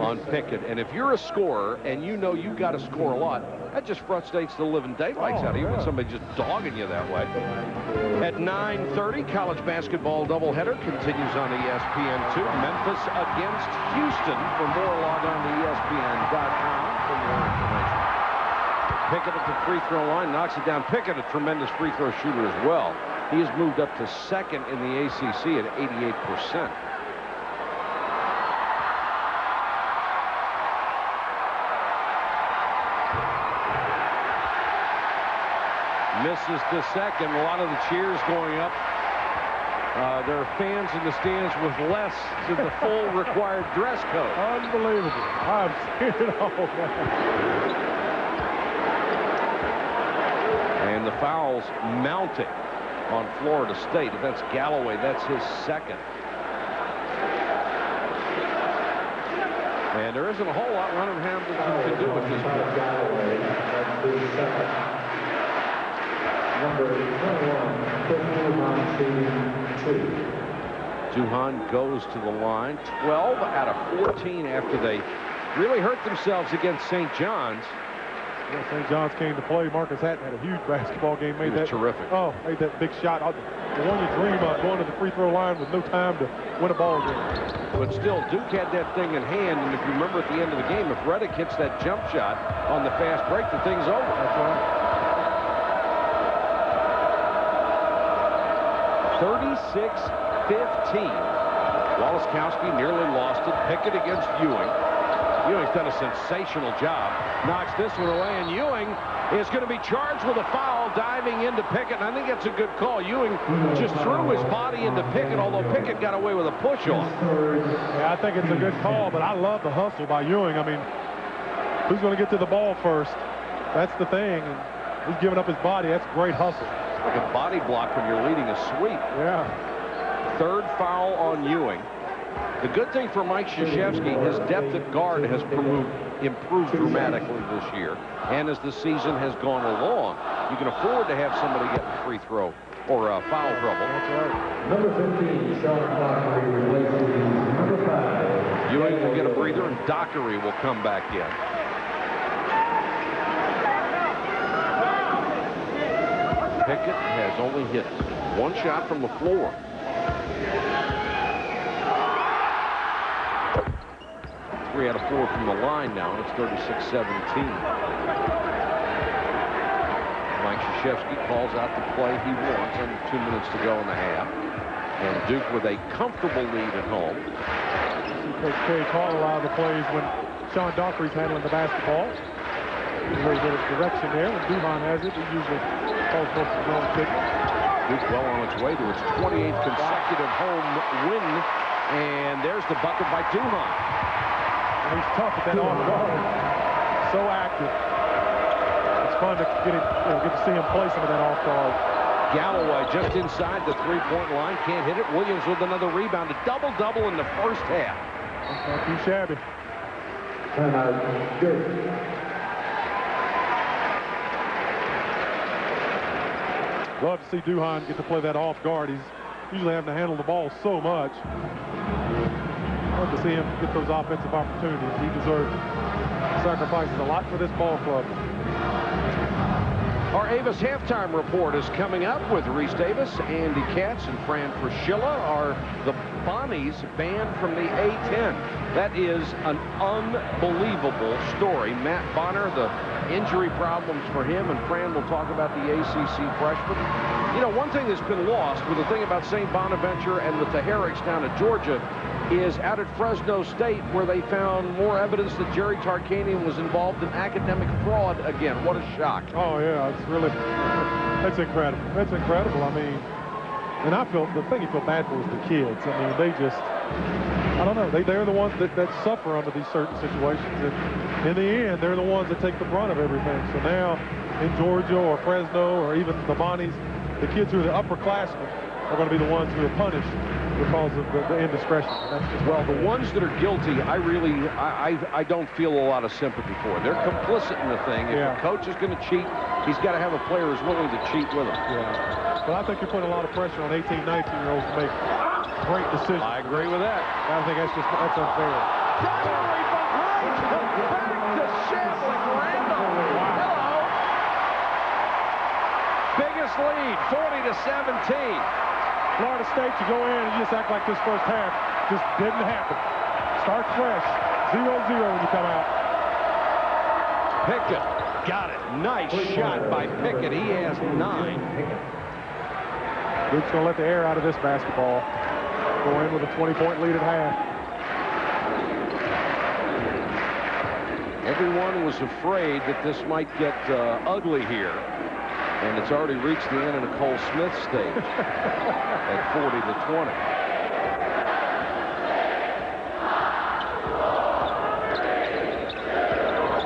on Pickett. And if you're a scorer and you know you've got to score a lot, that just frustrates the living daylights out of you when somebody's just dogging you that way. At 9:30, college basketball doubleheader continues on ESPN2. Memphis against Houston. For more, log on to ESPN.com for more information. Pickett at the free throw line, knocks it down. Pickett, a tremendous free throw shooter as well. He has moved up to second in the ACC at 88%. Misses the second. A lot of the cheers going up. There are fans in the stands with less than the full required dress code. Unbelievable. I've seen it all. And the fouls mounting on Florida State. If that's Galloway, that's his second. And there isn't a whole lot Randolph can do at this point. Number 21, Duhon goes to the line. 12 out of 14 after they really hurt themselves against St. John's. Yeah, St. John's came to play. Marcus Hatton had a huge basketball game. Made that terrific. Oh, made that big shot. The one you dream of, going to the free throw line with no time to win a ball game. But still, Duke had that thing in hand, and if you remember at the end of the game, if Redick hits that jump shot on the fast break, the thing's over. That's right. 36-15. Walaskowski nearly lost it. Pickett against Ewing. Ewing's done a sensational job. Knocks this one away, and Ewing is going to be charged with a foul diving into Pickett, and I think that's a good call. Ewing just threw his body into Pickett, although Pickett got away with a push-off. Yeah, I think it's a good call, but I love the hustle by Ewing. I mean, who's going to get to the ball first? That's the thing. And he's giving up his body. That's great hustle. Like a body block when you're leading a sweep. Yeah. Third foul on Ewing. The good thing for Mike Krzyzewski, his depth at guard has improved dramatically this year. And as the season has gone along, you can afford to have somebody get in free throw or foul trouble. That's right. Number 15, Sean Dockery, replaces number 5. Ewing will get a breather, and Dockery will come back in. Pickett has only hit one shot from the floor. Three out of 4 from the line now, and it's 36-17. Mike Krzyzewski calls out the play he wants under 2 minutes to go in the half. And Duke with a comfortable lead at home. Coach K called a lot of the plays when Sean Dockery's handling the basketball. A little bit of direction there. When Duhon has it, he usually calls for his own signal. Duke well on its way to its 28th consecutive home win. And there's the bucket by Duhon. And he's tough at that off guard. So active. It's fun to get to see him play some of that off guard. Galloway just inside the three-point line. Can't hit it. Williams with another rebound. A double-double in the first half. That's not too shabby. Love to see Duhon get to play that off guard. He's usually having to handle the ball so much. Love to see him get those offensive opportunities. He deserves it. Sacrifices a lot for this ball club. Our Avis halftime report is coming up with Reese Davis, Andy Katz, and Fran Fraschilla. Are the Bonnies banned from the A-10? That is an unbelievable story. Matt Bonner, the injury problems for him, and Fran will talk about the ACC freshman. You know, one thing that's been lost with the thing about St. Bonaventure and with the Herricks down at Georgia is out at Fresno State, where they found more evidence that Jerry Tarkanian was involved in academic fraud again. What a shock. Oh, yeah, it's really, that's incredible. That's incredible. I mean, and the thing you feel bad for is the kids. I mean, they just, I don't know, they're the ones that suffer under these certain situations. And in the end, they're the ones that take the brunt of everything. So now in Georgia or Fresno or even the Bonnies, the kids who are the upperclassmen are going to be the ones who are punished because of the indiscretion. That's just well, the ones that are guilty, I don't feel a lot of sympathy for. They're complicit in the thing. If the coach is going to cheat, he's got to have a player who's willing to cheat with him. Yeah. But I think you're putting a lot of pressure on 18, 19-year-olds to make great decisions. I agree with that. I think that's unfair. Back to Shambling Randolph. Hello. Biggest lead, 40-17. Florida State, you go in and you just act like this first half just didn't happen. Start fresh, 0-0 when you come out. Pickett got it. Nice shot by Pickett. He has 9. Duke's going to let the air out of this basketball. Go in with a 20-point lead at half. Everyone was afraid that this might get ugly here. And it's already reached the Anna Nicole Smith stage at 40-20.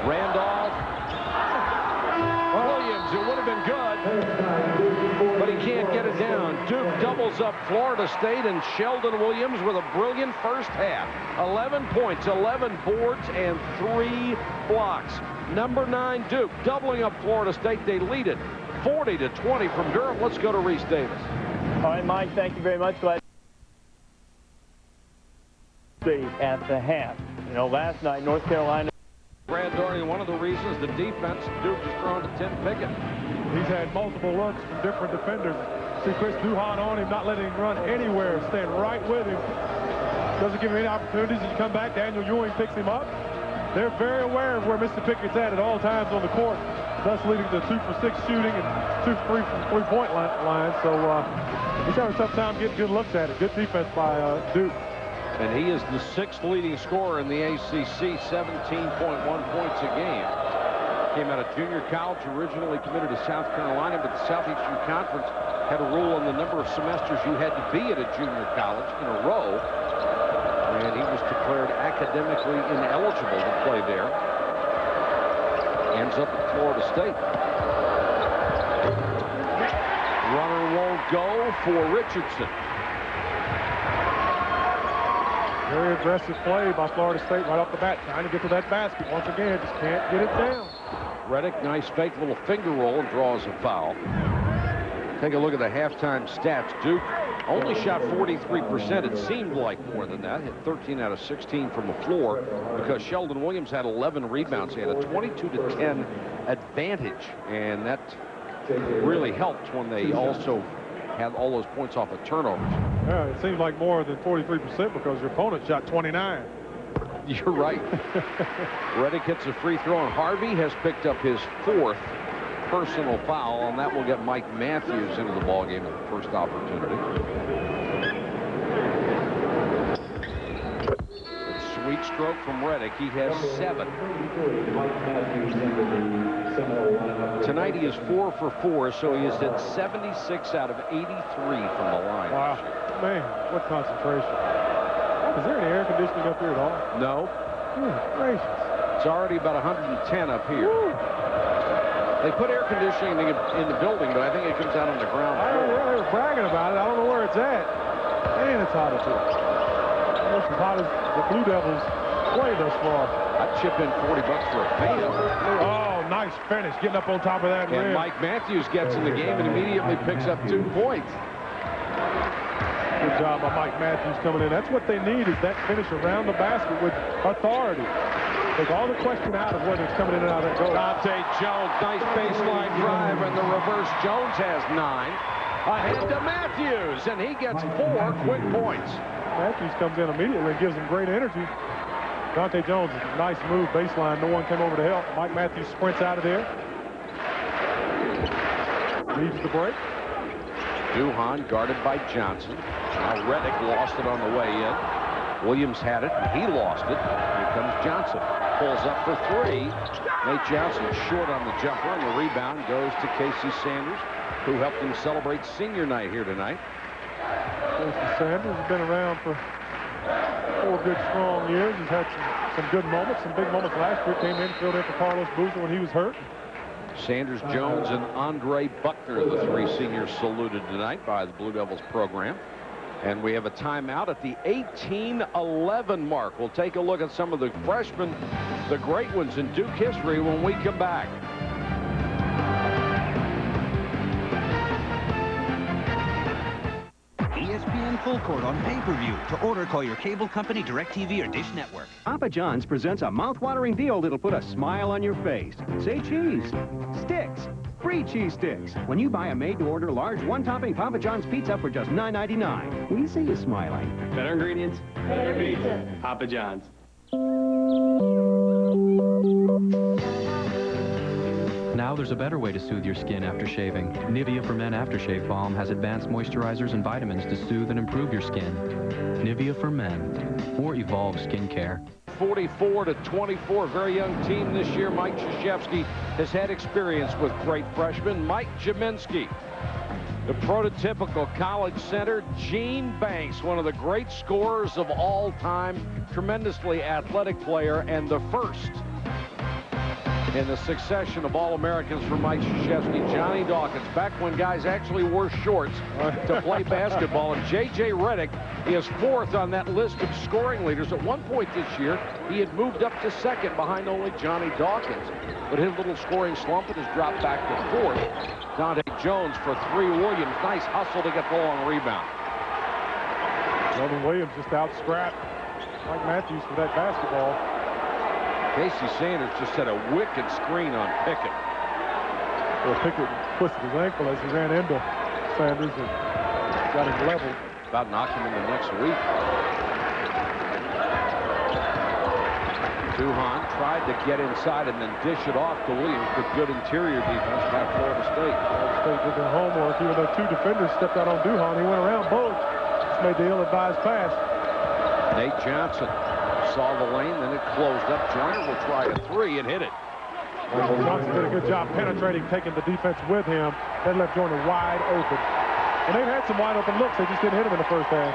Randolph. Williams, it would have been good, but he can't get it down. Duke doubles up Florida State, and Sheldon Williams with a brilliant first half. 11 points, 11 boards, and 3 blocks. Number 9, Duke, doubling up Florida State. They lead it 40-20 from Durham. Let's go to Reese Davis. All right, Mike, thank you very much. Glad at the half. You know, last night, North Carolina. Brad Doherty, one of the reasons the defense, Duke is thrown to Tim Pickett. He's had multiple looks from different defenders. See Chris Duhon on him, not letting him run anywhere, staying right with him. Doesn't give him any opportunities. As you come back, Daniel Ewing picks him up. They're very aware of where Mr. Pickett's at all times on the court, thus leading to 2 for 6 shooting and 2 for 3 from three-point line. So he's having a tough time getting good looks at it. Good defense by Duke. And he is the 6th leading scorer in the ACC, 17.1 points a game. Came out of junior college, originally committed to South Carolina, but the Southeastern Conference had a rule on the number of semesters you had to be at a junior college in a row. And he was declared academically ineligible to play there. Ends up at Florida State. Runner won't go for Richardson. Very aggressive play by Florida State right off the bat, trying to get to that basket. Once again, just can't get it down. Redick, nice fake little finger roll and draws a foul. Take a look at the halftime stats. Duke only shot 43%. It seemed like more than that. Hit 13 out of 16 from the floor because Sheldon Williams had 11 rebounds. He had a 22-10 advantage, and that really helped when they also had all those points off of turnovers. Yeah, it seems like more than 43% because your opponent shot 29. You're right. Redick hits a free throw, and Harvey has picked up his 4th personal foul, and that will get Mike Matthews into the ballgame at the first opportunity. Sweet stroke from Redick. He has 7. Tonight he is 4 for 4, so he is at 76 out of 83 from the line. Wow. Man, what concentration. Is there any air conditioning up here at all? No. Good gracious. It's already about 110 up here. Woo. They put air conditioning in the building, but I think it comes out on the ground. Yeah, they were bragging about it. I don't know where it's at. Man, it's hot up here. Almost as hot as the Blue Devils play thus far. I'd chip in $40 for a fan. Oh, nice finish, getting up on top of that rim. And Mike Matthews gets in the game and immediately picks up 2 points. Good job by Mike Matthews coming in. That's what they need, is that finish around the basket with authority. Take all the question out of whether it's coming in and out of that goal. Dante Jones, nice baseline drive, and the reverse. Jones has 9. Ahead to Matthews, and he gets 4 quick points. Matthews comes in immediately and gives him great energy. Dante Jones, nice move, baseline. No one came over to help. Mike Matthews sprints out of there. Leaves the break. Duhon guarded by Johnson. Now Redick lost it on the way in. Williams had it, and he lost it. Here comes Johnson. Pulls up for 3. Nate Johnson short on the jumper, and the rebound goes to Casey Sanders, who helped him celebrate senior night here tonight. Casey Sanders has been around for 4 good, strong years. He's had some good moments, some big moments last year. Came in, filled in for Carlos Boozer when he was hurt. Sanders, Jones, and Andre Buckner, the 3 seniors saluted tonight by the Blue Devils program. And we have a timeout at the 18-11 mark. We'll take a look at some of the freshmen, the great ones in Duke history, when we come back. ESPN Full Court on pay-per-view. To order, call your cable company, DirecTV, or Dish Network. Papa John's presents a mouth-watering deal that'll put a smile on your face. Say cheese. Sticks. Free cheese sticks. When you buy a made-to-order large one-topping Papa John's pizza for just $9.99. We see you smiling. Better ingredients. Better pizza. Papa John's. Now there's a better way to soothe your skin after shaving. Nivea for Men Aftershave Balm has advanced moisturizers and vitamins to soothe and improve your skin. Nivea for Men, or Evolve Skincare. 44-24, very young team this year. Mike Krzyzewski has had experience with great freshmen. Mike Jaminski, the prototypical college center. Gene Banks, one of the great scorers of all time, tremendously athletic player, and the first in the succession of All-Americans for Mike Krzyzewski. Johnny Dawkins, back when guys actually wore shorts to play basketball. And J.J. Redick is 4th on that list of scoring leaders. At one point this year, he had moved up to 2nd behind only Johnny Dawkins. But his little scoring slump has dropped back to 4th. Dante Jones for 3. Williams, nice hustle to get the long rebound. Jordan Williams just out-scrapped Mike Matthews for that basketball. Casey Sanders just had a wicked screen on Pickett. Well, Pickett twisted his ankle as he ran into Sanders and got him leveled. About knocked him into next week. Duhon tried to get inside and then dish it off to Williams, but good interior defense by Florida State. Florida State did their homework. Even though 2 defenders stepped out on Duhon, he went around both. Just made the ill-advised pass. Nate Johnson saw the lane, then it closed up. Joyner will try a 3 and hit it. Johnson did a good job penetrating, taking the defense with him. That left Joyner wide open. And they've had some wide open looks. They just didn't hit him in the first half.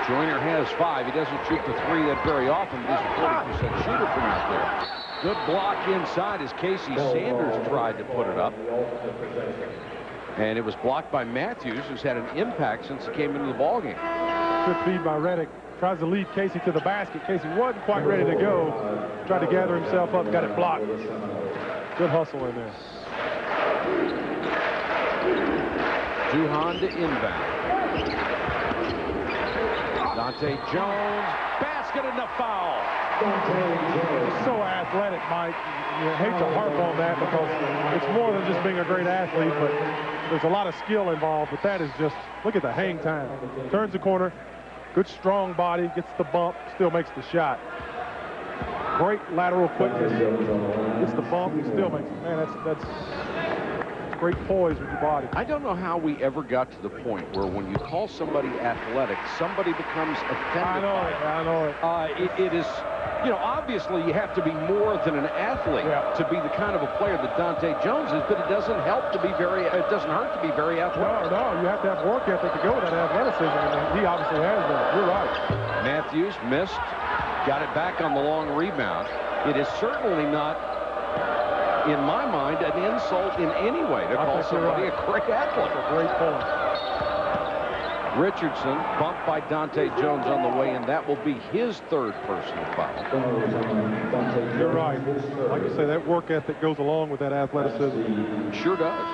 Joyner has 5. He doesn't shoot the 3 that very often, but he's a 40% shooter from out there. Good block inside as Casey Sanders tried to put it up. And it was blocked by Matthews, who's had an impact since he came into the ballgame. Good feed by Redick. Tries to lead Casey to the basket. Casey wasn't quite ready to go. Tried to gather himself up, got it blocked. Good hustle in there. Duhon to inbound. Dante Jones, basket and the foul. He's so athletic, Mike. You hate to harp on that because it's more than just being a great athlete, but there's a lot of skill involved. But that is just, look at the hang time. Turns the corner. Good strong body, gets the bump, still makes the shot. Great lateral quickness. Gets the bump, still makes it. Man, that's great poise with your body. I don't know how we ever got to the point where when you call somebody athletic, somebody becomes offended. I know it. It is, you know, obviously you have to be more than an athlete to be the kind of a player that Dante Jones is, but it doesn't hurt to be very athletic. No, you have to have work ethic to go with that athleticism, and he obviously has that. You're right. Matthews missed, got it back on the long rebound. It is certainly not, in my mind, an insult in any way to call somebody a great athlete. That's a great point. Richardson bumped by Dante Jones on the way in. That will be his third personal foul. You're right. Like you say, that work ethic goes along with that athleticism. Sure does.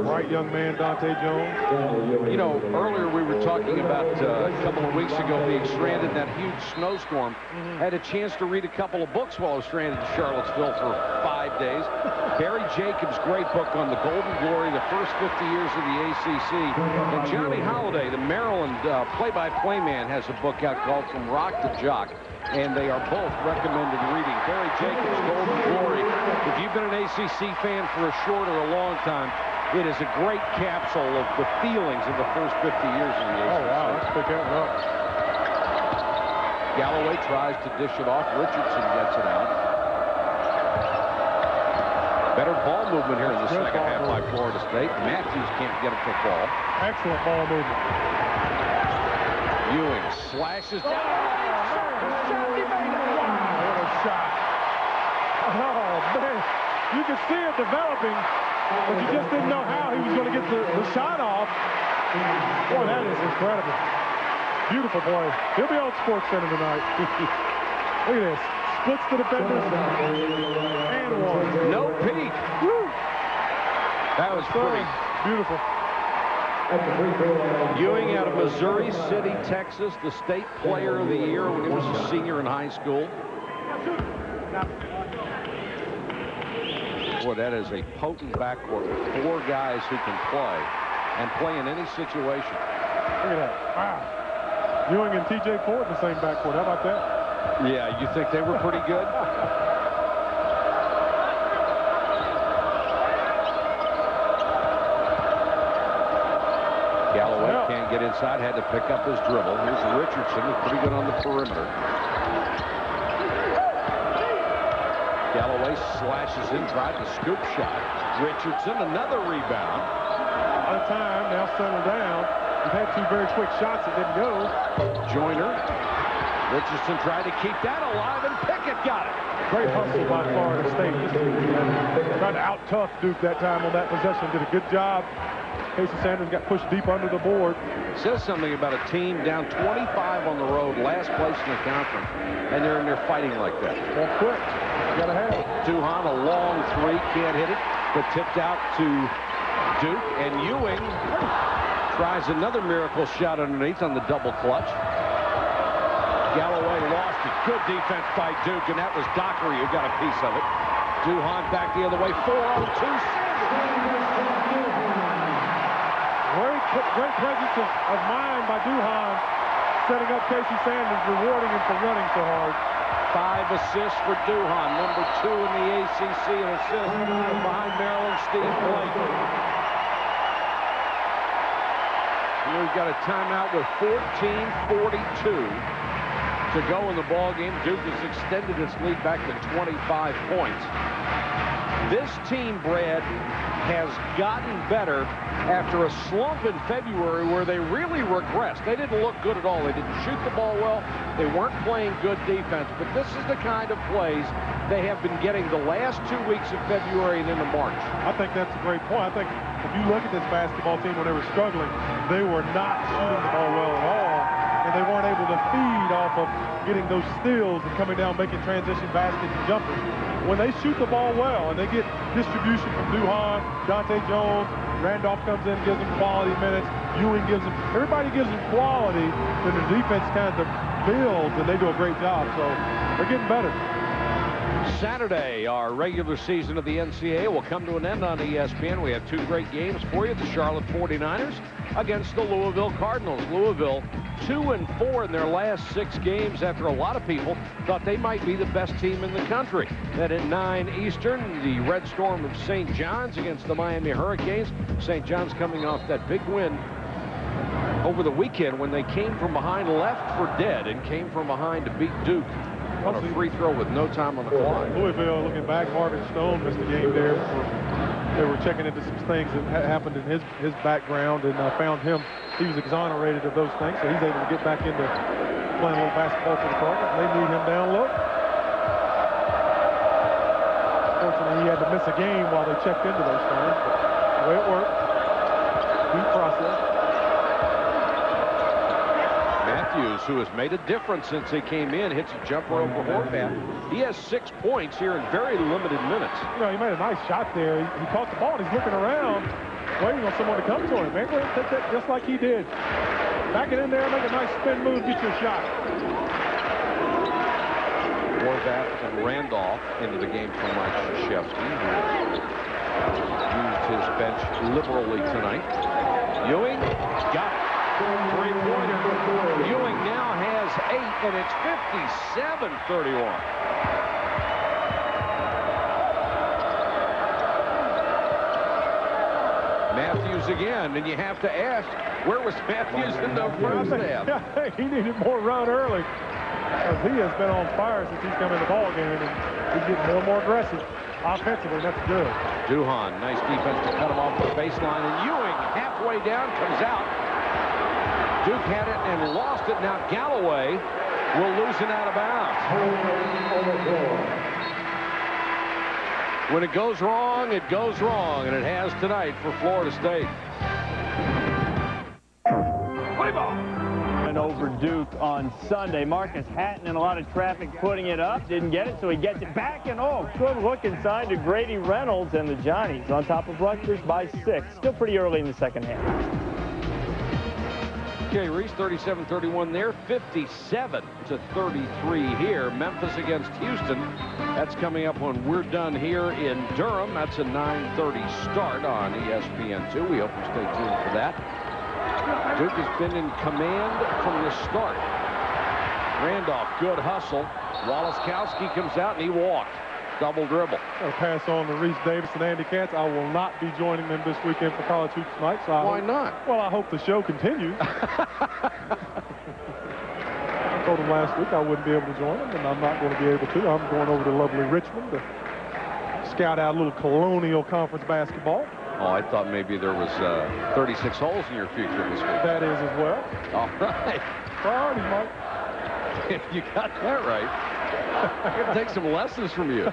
Right young man, Dante Jones. You know, earlier we were talking about a couple of weeks ago being stranded in that huge snowstorm. Had a chance to read a couple of books while I was stranded in Charlottesville for 5 days. Barry Jacobs' great book on the Golden Glory, the first 50 years of the ACC. And Johnny Holliday, the Maryland play-by-play man, has a book out called From Rock to Jock. And they are both recommended reading. Barry Jacobs' Golden Glory. If you've been an ACC fan for a short or a long time, it is a great capsule of the feelings of the first 50 years of the ACC. Oh, wow. Let's pick that one up. Galloway tries to dish it off. Richardson gets it out. Better ball movement here in the second half by Florida State. Matthews can't get it to fall. Excellent ball movement. Ewing slashes down. What a shot. Oh, man. You could see it developing, but you just didn't know how he was going to get the shot off. Boy, that is incredible. Beautiful play. He'll be on SportsCenter tonight. Look at this. Splits the defenders and one. No peek. Woo. That was pretty. Beautiful. Ewing out of Missouri City, Texas, the state player of the year when he was a senior in high school. Boy, that is a potent backcourt with 4 guys who can play in any situation. Look at that. Wow. Ewing and T.J. Ford in the same backcourt. How about that? Yeah, you think they were pretty good? Galloway can't get inside, had to pick up his dribble. Here's Richardson, who's pretty good on the perimeter. Galloway slashes in, tried the scoop shot. Richardson, another rebound. Out of time, now settle down. We've had 2 very quick shots that didn't go. Joyner. Richardson tried to keep that alive, and Pickett got it. Great hustle by Florida State. Tried to out-tough Duke that time on that possession. Did a good job. Casey Sanders got pushed deep under the board. Says something about a team down 25 on the road, last place in the conference, and they're in there fighting like that. Well, quick. You gotta have it. Duhon, a long 3, can't hit it, but tipped out to Duke, and Ewing tries another miracle shot underneath on the double clutch. Galloway lost it. Good defense by Duke, and that was Dockery who got a piece of it. Duhon back the other way, 4-on-2. Great presence of mind by Duhon, setting up Casey Sanders, rewarding him for running so hard. 5 assists for Duhon, number 2 in the ACC in assists behind Maryland Steve Blake. Here we've got a timeout with 14:42 to go in the ball game. Duke has extended its lead back to 25 points. This team, Brad, has gotten better after a slump in February where they really regressed. They didn't look good at all. They didn't shoot the ball well. They weren't playing good defense. But this is the kind of plays they have been getting the last 2 weeks of February and into March. I think that's a great point. I think if you look at this basketball team when they were struggling, they were not shooting the ball well at all. And they weren't able to feed off of getting those steals and coming down, making transition baskets and jumpers. When they shoot the ball well and they get distribution from Duhon, Dante Jones, Randolph comes in and gives them quality minutes, Ewing gives them, everybody gives them quality, then the defense kind of builds and they do a great job. So they're getting better. Saturday, our regular season of the NCAA will come to an end on ESPN. We have two great games for you. The Charlotte 49ers against the Louisville Cardinals. Louisville 2-4 in their last 6 games after a lot of people thought they might be the best team in the country. Then at 9 Eastern, the Red Storm of St. John's against the Miami Hurricanes. St. John's coming off that big win over the weekend when they came from behind, left for dead, and came from behind to beat Duke on a free throw with no time on the clock. Louisville, looking back, Marvin Stone missed the game there. They were checking into some things that happened in his background, and found him. He was exonerated of those things, so he's able to get back into playing a little basketball for the Cardinals. They need him down low. Fortunately, he had to miss a game while they checked into those things, but the way it worked, due process. Matthews, who has made a difference since he came in, hits a jumper over Horvath. He has 6 points here in very limited minutes. You know, he made a nice shot there. He caught the ball, and he's looking around, waiting on someone to come to him. Man, go ahead and take that just like he did. Back it in there, make a nice spin move, get your shot. Horvath and Randolph into the game for Mike Krzyzewski, who used his bench liberally tonight. Ewing got it. Three-pointer. Ewing now has 8, and it's 57-31. Matthews again, and you have to ask, where was Matthews in the first half? I think he needed more run early, because he has been on fire since he's come in the ball game, and he's getting more and more aggressive offensively. That's good. Duhon, nice defense to cut him off the baseline, and Ewing halfway down comes out. Duke had it and lost it. Now Galloway will lose it out of bounds. When it goes wrong, and it has tonight for Florida State. Play ball. And over Duke on Sunday. Marcus Hatton in a lot of traffic putting it up. Didn't get it, so he gets it back. And, good look inside to Grady Reynolds. And the Johnnies on top of Rutgers by 6. Still pretty early in the second half. Okay, Reese, 37-31 there, 57-33 here. Memphis against Houston. That's coming up when we're done here in Durham. That's a 9:30 start on ESPN2. We hope you stay tuned for that. Duke has been in command from the start. Randolph, good hustle. Walaskowski comes out and he walked. Double dribble. I'll pass on to Reese Davis and Andy Katz. I will not be joining them this weekend for College Hoops Night. So why not? Well, I hope the show continues. I told them last week I wouldn't be able to join them, and I'm not going to be able to. I'm going over to lovely Richmond to scout out a little Colonial Conference basketball. Oh, I thought maybe there was 36 holes in your future this week. That is as well. All right. Priorities, Mike. If you got that right. I'm going to take some lessons from you.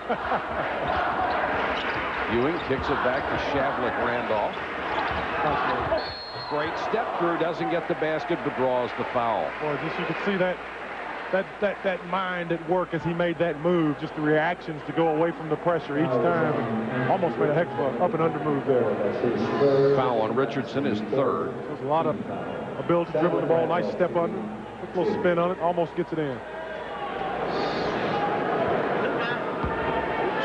Ewing kicks it back to Shavlik Randolph. Great step through, doesn't get the basket, but draws the foul. Boy, just you could see that mind at work as he made that move, just the reactions to go away from the pressure each time. Almost made a heck of an up and under move there. Foul on Richardson is third. There's a lot of ability to dribble the ball, nice step under, quick little spin on it, almost gets it in.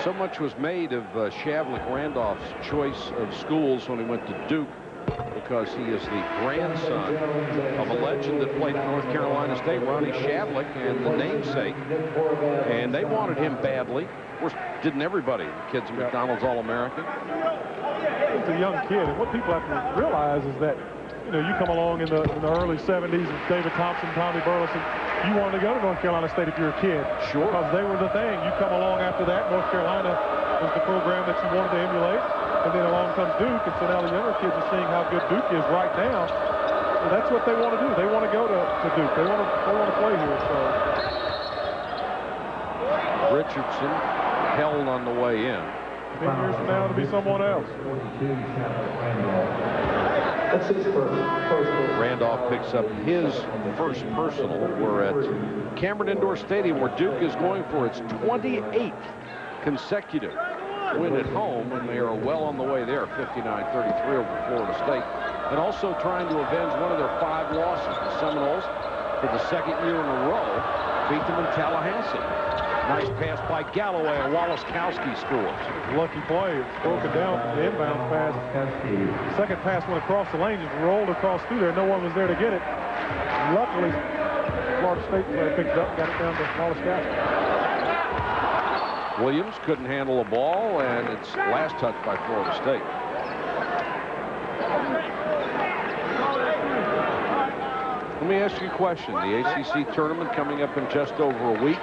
So much was made of Shavlik Randolph's choice of schools when he went to Duke, because he is the grandson of a legend that played at North Carolina State, Ronnie Shavlik, and the namesake. And they wanted him badly. Of course, didn't everybody? The kid's a McDonald's All-American. He's a young kid, and what people have to realize is that, you know, you come along in the early 70s with David Thompson, Tommy Burleson. You wanted to go to North Carolina State if you're a kid. Sure. Because they were the thing. You come along after that, North Carolina was the program that you wanted to emulate. And then along comes Duke, and so now the younger kids are seeing how good Duke is right now. So that's what they want to do. They want to go to Duke. They want to play here. So Richardson held on the way in. 10 years from now, it'll be someone else. Randolph picks up his first personal. We're at Cameron Indoor Stadium, where Duke is going for its 28th consecutive win at home, and they are well on the way there, 59-33 over Florida State, and also trying to avenge one of their 5 losses. The Seminoles, for the second year in a row, beat them in Tallahassee. Nice pass by Galloway, and Wallace-Kowski scores. Lucky play. It's broken down from the inbound pass. Second pass went across the lane, just rolled across through there. No one was there to get it. Luckily, Florida State player picked it up and got it down to Wallace-Kowski. Williams couldn't handle the ball, and it's last touch by Florida State. Let me ask you a question. The ACC tournament coming up in just over a week.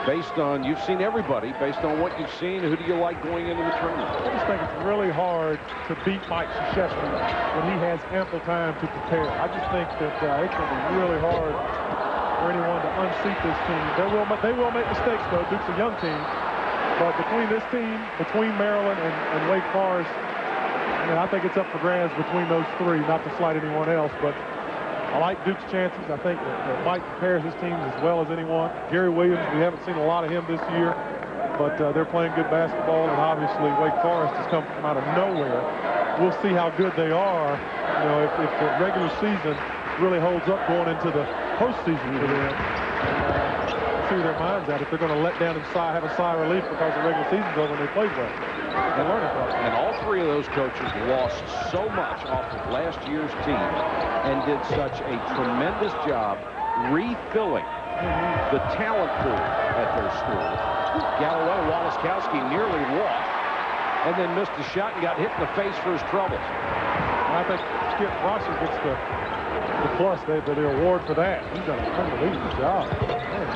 Based on, you've seen everybody, based on what you've seen, who do you like going into the tournament? I just think it's really hard to beat Mike Krzyzewski when he has ample time to prepare. I just think that it's going to be really hard for anyone to unseat this team. They will make mistakes, though. Duke's a young team. But between this team, between Maryland and Wake Forest, I mean, I think it's up for grabs between those three, not to slight anyone else. But I like Duke's chances. I think that Mike prepares his teams as well as anyone. Gary Williams, we haven't seen a lot of him this year, but they're playing good basketball, and obviously Wake Forest has come from out of nowhere. We'll see how good they are, you know, if the regular season really holds up going into the postseason for them. See where their mind's at. If they're going to let down and have a sigh of relief because the regular season's over and they played well. And all three of those coaches lost so much off of last year's team and did such a tremendous job refilling the talent pool at their school. Galloway, Wallace-Kowski nearly walked and then missed a shot and got hit in the face for his troubles. And I think Skip Rosser gets the plus, the award for that. He's done an unbelievable job. Man.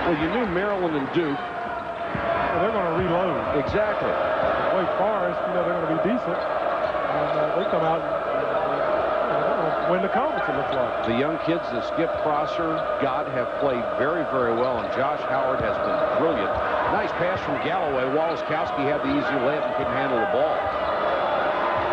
Well, you knew Maryland and Duke. They're going to reload. Exactly. Wake Forest, you know, they're going to be decent. And they come out and win the conference, it looks like. The young kids that Skip Prosser got have played very, very well, and Josh Howard has been brilliant. Nice pass from Galloway. Wallace-Kowski had the easy layup and couldn't handle the ball.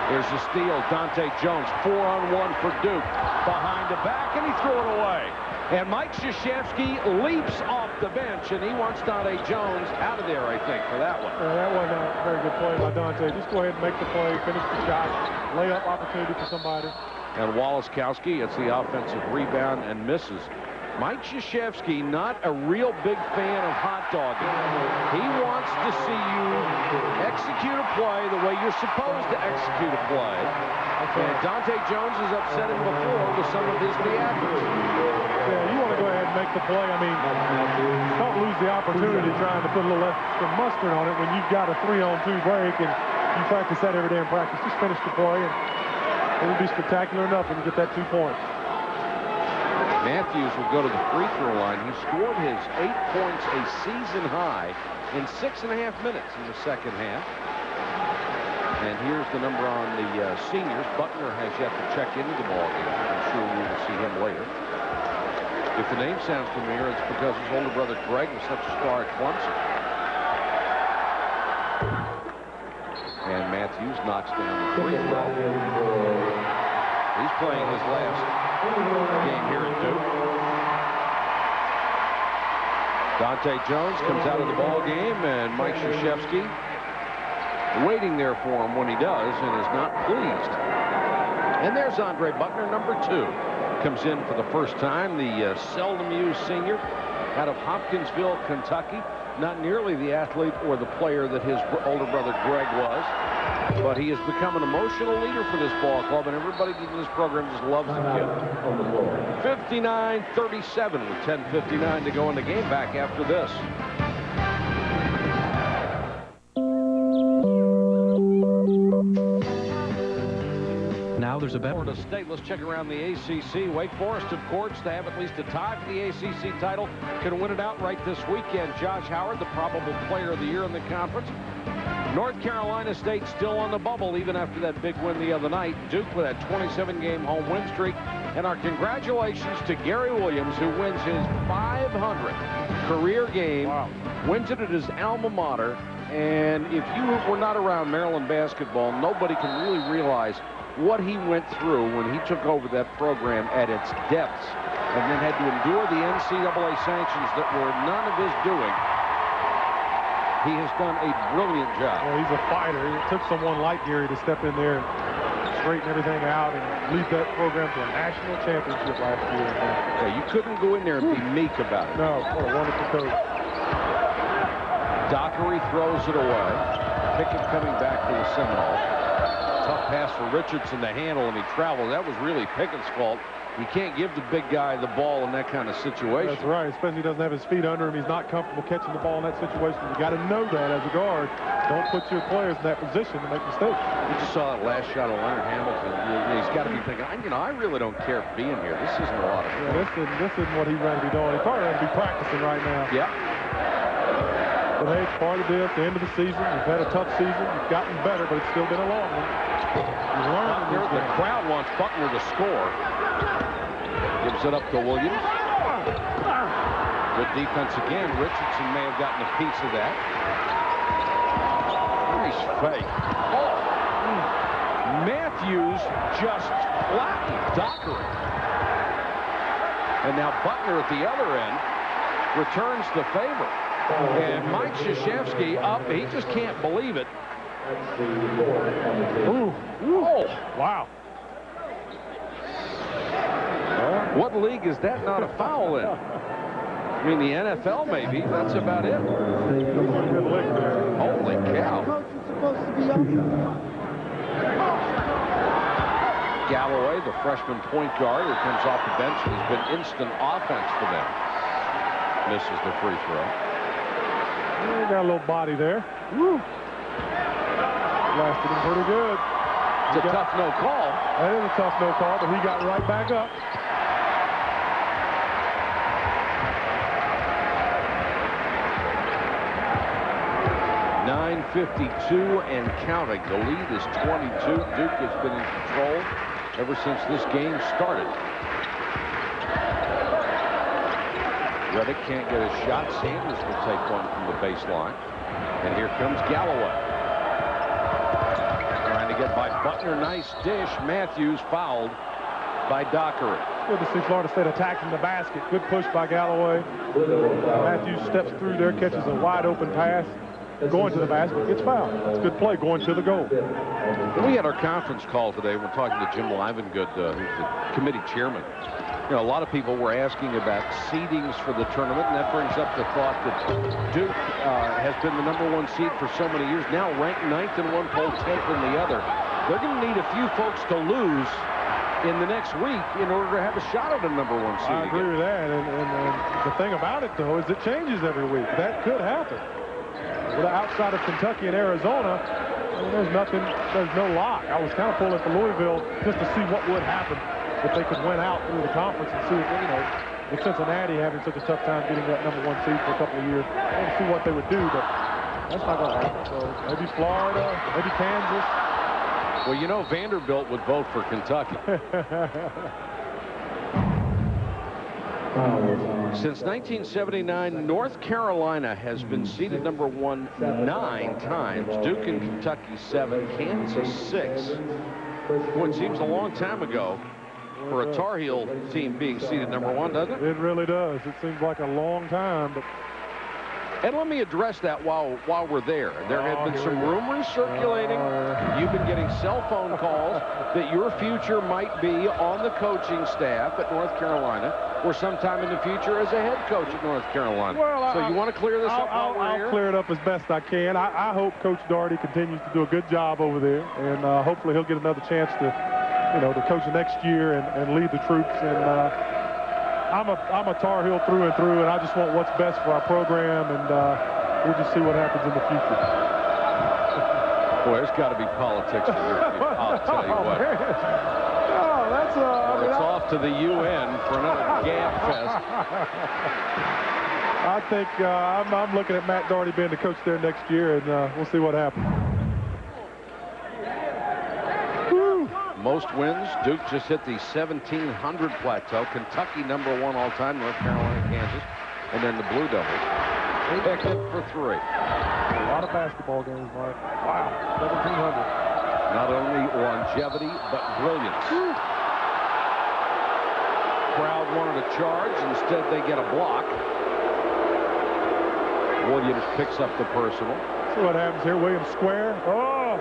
There's the steal. Dante Jones, 4-on-1 for Duke. Behind the back, and he threw it away. And Mike Krzyzewski leaps off the bench, and he wants Dante Jones out of there, I think, for that one. That wasn't a very good play by Dante. Just go ahead and make the play, finish the shot, layup opportunity for somebody. And Wallace-Kowski gets the offensive rebound and misses. Mike Krzyzewski, not a real big fan of hot dogging. He wants to see you execute a play the way you're supposed to execute a play. And Dante Jones has upset him before with some of his theatrics. Yeah, you want to go ahead and make the play. I mean, don't lose the opportunity trying to put a little extra mustard on it when you've got a 3-on-2 break and you practice that every day in practice. Just finish the play and it would be spectacular enough when you get that 2 points. Matthews will go to the free throw line. He scored his 8 points, a season high, in 6.5 minutes in the second half. And here's the number on the seniors. Butler has yet to check into the ballgame. I'm sure we will see him later. If the name sounds familiar, it's because his older brother Greg was such a star at Clemson. And Matthews knocks down the free throw. He's playing his last game here at Duke. Dante Jones comes out of the ball game, and Mike Krzyzewski waiting there for him when he does and is not pleased. And there's Andre Butler, number 2. Comes in for the first time, the seldom used senior out of Hopkinsville, Kentucky. Not nearly the athlete or the player that his older brother Greg was, but he has become an emotional leader for this ball club, and everybody in this program just loves the kid. 59-37 with 10:59 to go in the game. Back after this. Now there's a better. Florida State. Let's check around the ACC. Wake Forest, of course, to have at least a tie for the ACC title. Can win it outright this weekend. Josh Howard, the probable player of the year in the conference. North Carolina State still on the bubble even after that big win the other night. Duke with that 27-game home win streak. And our congratulations to Gary Williams, who wins his 500th career game. Wow. Wins it at his alma mater. And if you were not around Maryland basketball, nobody can really realize what he went through when he took over that program at its depths and then had to endure the NCAA sanctions that were none of his doing. He has done a brilliant job. Well, he's a fighter. It took someone like Gary to step in there and straighten everything out and lead that program to a national championship last year. Yeah, you couldn't go in there and be meek about it. No, what a wonderful coach. Dockery throws it away. Pickett coming back to the Seminoles. Tough pass for Richardson to handle, and he traveled. That was really Pickett's fault. You can't give the big guy the ball in that kind of situation. That's right, especially he doesn't have his feet under him. He's not comfortable catching the ball in that situation. You got to know that as a guard. Don't put your players in that position to make mistakes. You just saw that last shot of Leonard Hamilton. He's got to be thinking, I really don't care for being here. This isn't a lot of fun. Yeah, this isn't what he'd rather be doing. He'd probably rather be practicing right now. Yeah. But hey, it's part of the deal. At the end of the season, you've had a tough season. You've gotten better, but it's still been a long one. You've learned. The crowd wants Butler to score. Gives it up to Williams. Good defense again. Richardson may have gotten a piece of that. Nice fake. Oh! Matthews just flattened Dockery. And now Butler at the other end returns the favor. And Mike Krzyzewski up. He just can't believe it. Ooh. Oh! Wow. What league is that not a foul in? I mean, the NFL maybe. That's about it. Holy cow. Galloway, the freshman point guard who comes off the bench, has been instant offense for them. Misses the free throw. Yeah, got a little body there. Woo. Blasted him pretty good. It's a tough no call. That is a tough no call, but he got right back up. .52 and counting. The lead is 22. Duke has been in control ever since this game started. Redick can't get a shot. Sanders will take one from the baseline. And here comes Galloway. Trying to get by Butler. Nice dish. Matthews fouled by Dockery. Good to see Florida State attacking the basket. Good push by Galloway. Matthews steps through there, catches a wide open pass. Going to the basket, gets fouled. It's good play going to the goal. We had our conference call today. We're talking to Jim Livengood, who's the committee chairman. You know, a lot of people were asking about seedings for the tournament, and that brings up the thought that Duke has been the #1 seed for so many years, now ranked 9th in one poll, 10th in the other. They're going to need a few folks to lose in the next week in order to have a shot at a #1 seed. I agree with that, and the thing about it, though, is it changes every week. That could happen. Outside of Kentucky and Arizona, I mean, there's no lock. I was kind of pulling for Louisville just to see what would happen if they could win out through the conference and see if, with Cincinnati having such a tough time getting that #1 seed for a couple of years, I want to see what they would do, but that's not going to happen. So maybe Florida, maybe Kansas. Well, Vanderbilt would vote for Kentucky. Since 1979, North Carolina has been seeded #1 9 times. Duke and Kentucky 7, Kansas 6. Boy, it seems a long time ago for a Tar Heel team being seeded #1, doesn't it? It really does. It seems like a long time, but. And let me address that while we're there. There have been some rumors circulating. You've been getting cell phone calls that your future might be on the coaching staff at North Carolina or sometime in the future as a head coach at North Carolina. Well, so you want to clear this up while we're here? I'll clear it up as best I can. I hope Coach Daugherty continues to do a good job over there, and hopefully he'll get another chance to, to coach the next year and lead the troops. And I'm a Tar Heel through and through, and I just want what's best for our program, and we'll just see what happens in the future. Boy, there's got to be politics in your future. I'll tell you what. That's it's off to the UN for another gab fest. I think I'm looking at Matt Daugherty being the coach there next year, and we'll see what happens. Most wins. Duke just hit the 1,700 plateau. Kentucky #1 all-time. North Carolina, Kansas, and then the Blue Devils. Pickett for 3. A lot of basketball games, Mark. Wow, 1,700. Not only longevity, but brilliance. Crowd wanted a charge. Instead, they get a block. Williams picks up the personal. See what happens here. Williams square. Oh!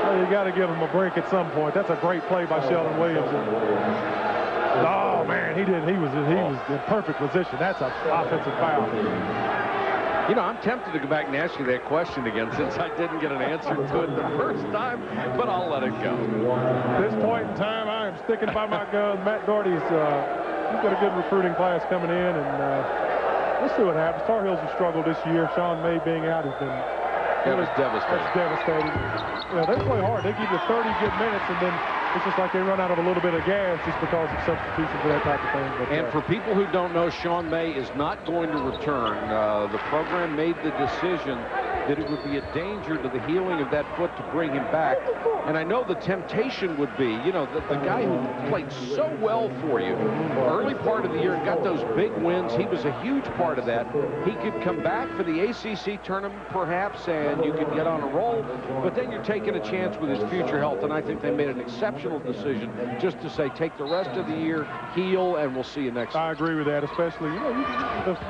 You got to give him a break at some point. That's a great play by Sheldon Williams. Oh man, he was in perfect position. That's an offensive foul. You know, I'm tempted to go back and ask you that question again since I didn't get an answer to it the first time, but I'll let it go. At this point in time, I am sticking by my guns. Matt Doherty's he's got a good recruiting class coming in, and we'll see what happens. Tar Heels have struggled this year. Sean May being out has been devastating. Yeah, they play hard. They give you 30 good minutes, and then it's just like they run out of a little bit of gas just because of substitutions and that type of thing. But, and for people who don't know, Sean May is not going to return. The program made the decision that it would be a danger to the healing of that foot to bring him back. And I know the temptation would be, you know, the guy who played so well for you early part of the year and got those big wins, he was a huge part of that. He could come back for the ACC tournament perhaps, and you could get on a roll, but then you're taking a chance with his future health, and I think they made an exceptional decision just to say take the rest of the year, heal, and we'll see you next year. I agree with that, especially, you know,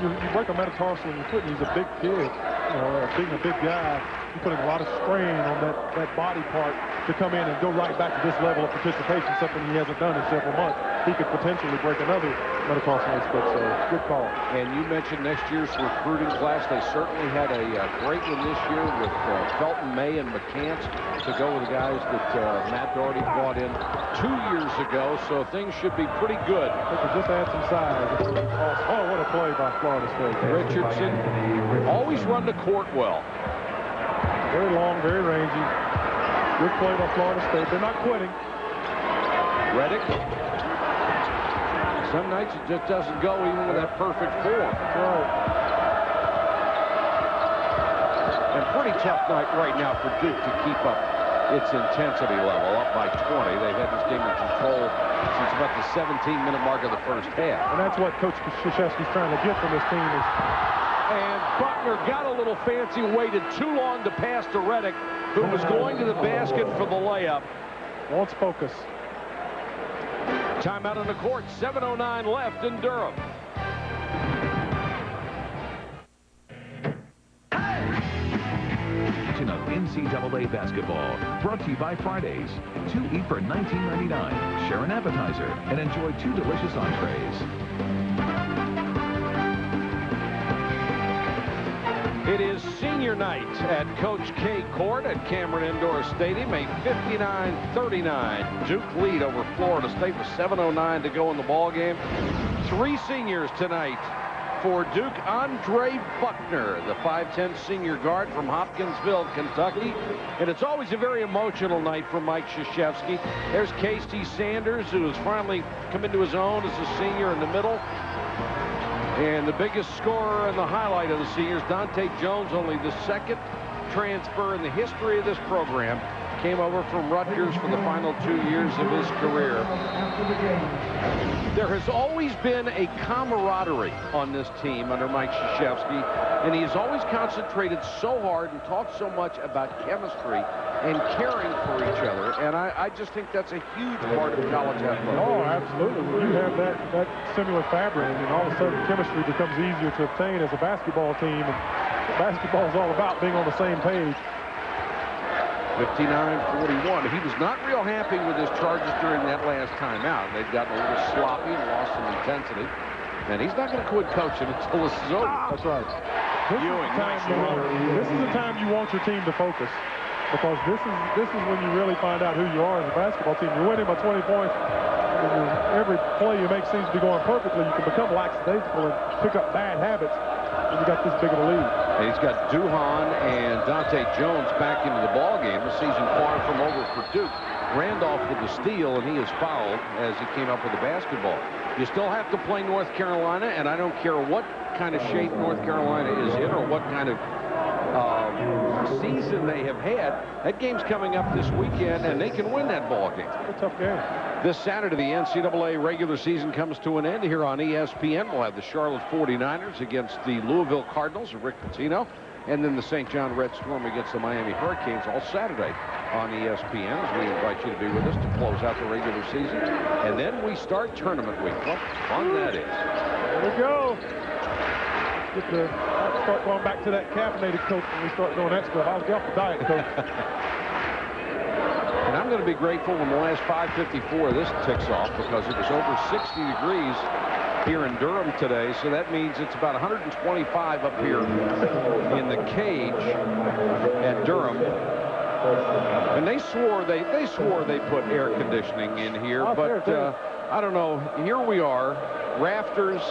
you break a metatarsal in your foot, and he's a big kid, you know, being a big guy, you're putting a lot of strain on that body part to come in and go right back to this level of participation, something he hasn't done in several months. He could potentially break another metatarsal in his foot, so good call. And you mentioned next year's recruiting class. They certainly had a great one this year with Felton, May, and McCants to go with the guys that Matt Doherty brought in 2 years ago, so things should be pretty good. They could just add some size. Oh, what a play by Florida State. Richardson always run the court well. Very long, very rangy. Good play by Florida State. They're not quitting. Redick. Some nights it just doesn't go even with that perfect form. Right. And pretty tough night right now for Duke to keep up its intensity level, up by 20. They've had this game in control since about the 17-minute mark of the first half. And that's what Coach Krzyzewski's trying to get from this team. And Buckner got a little fancy, waited too long to pass to Redick, who was going to the basket for the layup. Wants focus. Timeout on the court, 7:09 left in Durham. Of NCAA basketball, brought to you by Fridays. 2 eat for $19.99. Share an appetizer and enjoy 2 delicious entrees. It is senior night at Coach K Court at Cameron Indoor Stadium. A 59-39 Duke lead over Florida State with 7:09 to go in the ball game. 3 seniors tonight for Duke. Andre Buckner, the 5'10" senior guard from Hopkinsville, Kentucky. And it's always a very emotional night for Mike Krzyzewski. There's Casey Sanders, who has finally come into his own as a senior in the middle. And the biggest scorer and the highlight of the seniors, Dante Jones, only the 2nd transfer in the history of this program, came over from Rutgers for the final 2 years of his career. There has always been a camaraderie on this team under Mike Krzyzewski, and he has always concentrated so hard and talked so much about chemistry and caring for each other, and I just think that's a huge part of college athletics. Oh, absolutely. When you have that similar fabric, and all of a sudden chemistry becomes easier to obtain as a basketball team, and basketball is all about being on the same page. 59-41. He was not real happy with his charges during that last timeout. They'd gotten a little sloppy and lost some intensity. And he's not going to quit coaching until this is over. That's right. Ewing, this is the time you want your team to focus, because this is when you really find out who you are as a basketball team. You're winning by 20 points. And every play you make seems to be going perfectly. You can become lackadaisical and pick up bad habits. And you got this big of a lead. And he's got Duhon and Dante Jones back into the ball game. The season far from over for Duke. Randolph with the steal, and he is fouled as he came up with the basketball. You still have to play North Carolina, and I don't care what kind of shape North Carolina is in or what kind of season they have had. That game's coming up this weekend, and they can win that ball game. It's a tough game. This Saturday, the NCAA regular season comes to an end here on ESPN. We'll have the Charlotte 49ers against the Louisville Cardinals of Rick Pitino, and then the St. John Red Storm against the Miami Hurricanes all Saturday on ESPN, as we invite you to be with us to close out the regular season. And then we start tournament week. What fun that is. There we go. Start going back to that caffeinated Coke when we start doing that stuff. I'll get off the diet Coke. And I'm going to be grateful when the last 5:54 this ticks off, because it was over 60 degrees here in Durham today, so that means it's about 125 up here in the cage at Durham. And they swore they put air conditioning in here, but I don't know. Here we are, rafters.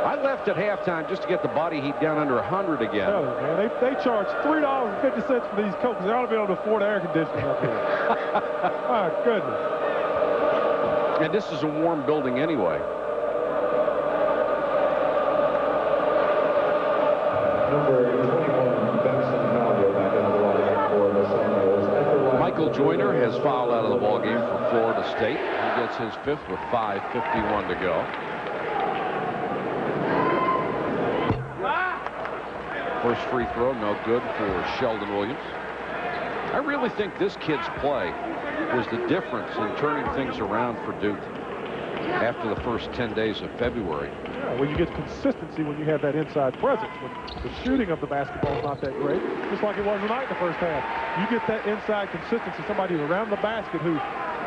I left at halftime just to get the body heat down under 100 again. Man, they charge $3.50 for these coats. They ought to be able to afford air conditioning up here. My goodness. And this is a warm building anyway. Michael Joyner has fouled out of the ball game for Florida State. He gets his 5th with 5:51 to go. First free throw, no good for Sheldon Williams. I really think this kid's play was the difference in turning things around for Duke after the first 10 days of February. Yeah, well, you get consistency when you have that inside presence. When the shooting of the basketball is not that great, just like it was tonight in the first half. You get that inside consistency, somebody around the basket who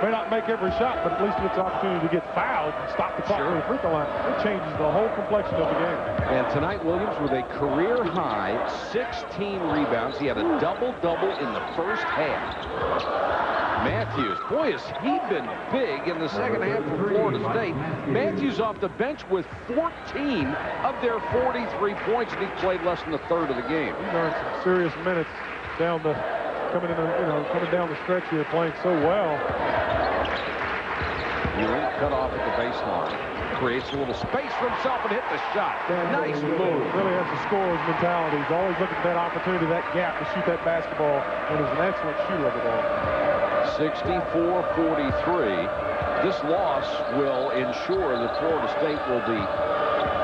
may not make every shot, but at least gets an opportunity to get fouled and stop the clock from the free throw line. It changes the whole complexion of the game. And tonight, Williams with a career-high 16 rebounds. He had a double-double in the first half. Matthews, boy, has he been big in the second half for Florida State. Matthews off the bench with 14 of their 43 points, and he played less than a third of the game. He's earned some serious minutes down the coming down the stretch here, playing so well. Ewing cut off at the baseline, creates a little space for himself and hit the shot. Nice move. Really has the scorer's mentality. He's always looking for that opportunity, that gap to shoot that basketball, and he's an excellent shooter of the ball. 64-43. This loss will ensure that Florida State will be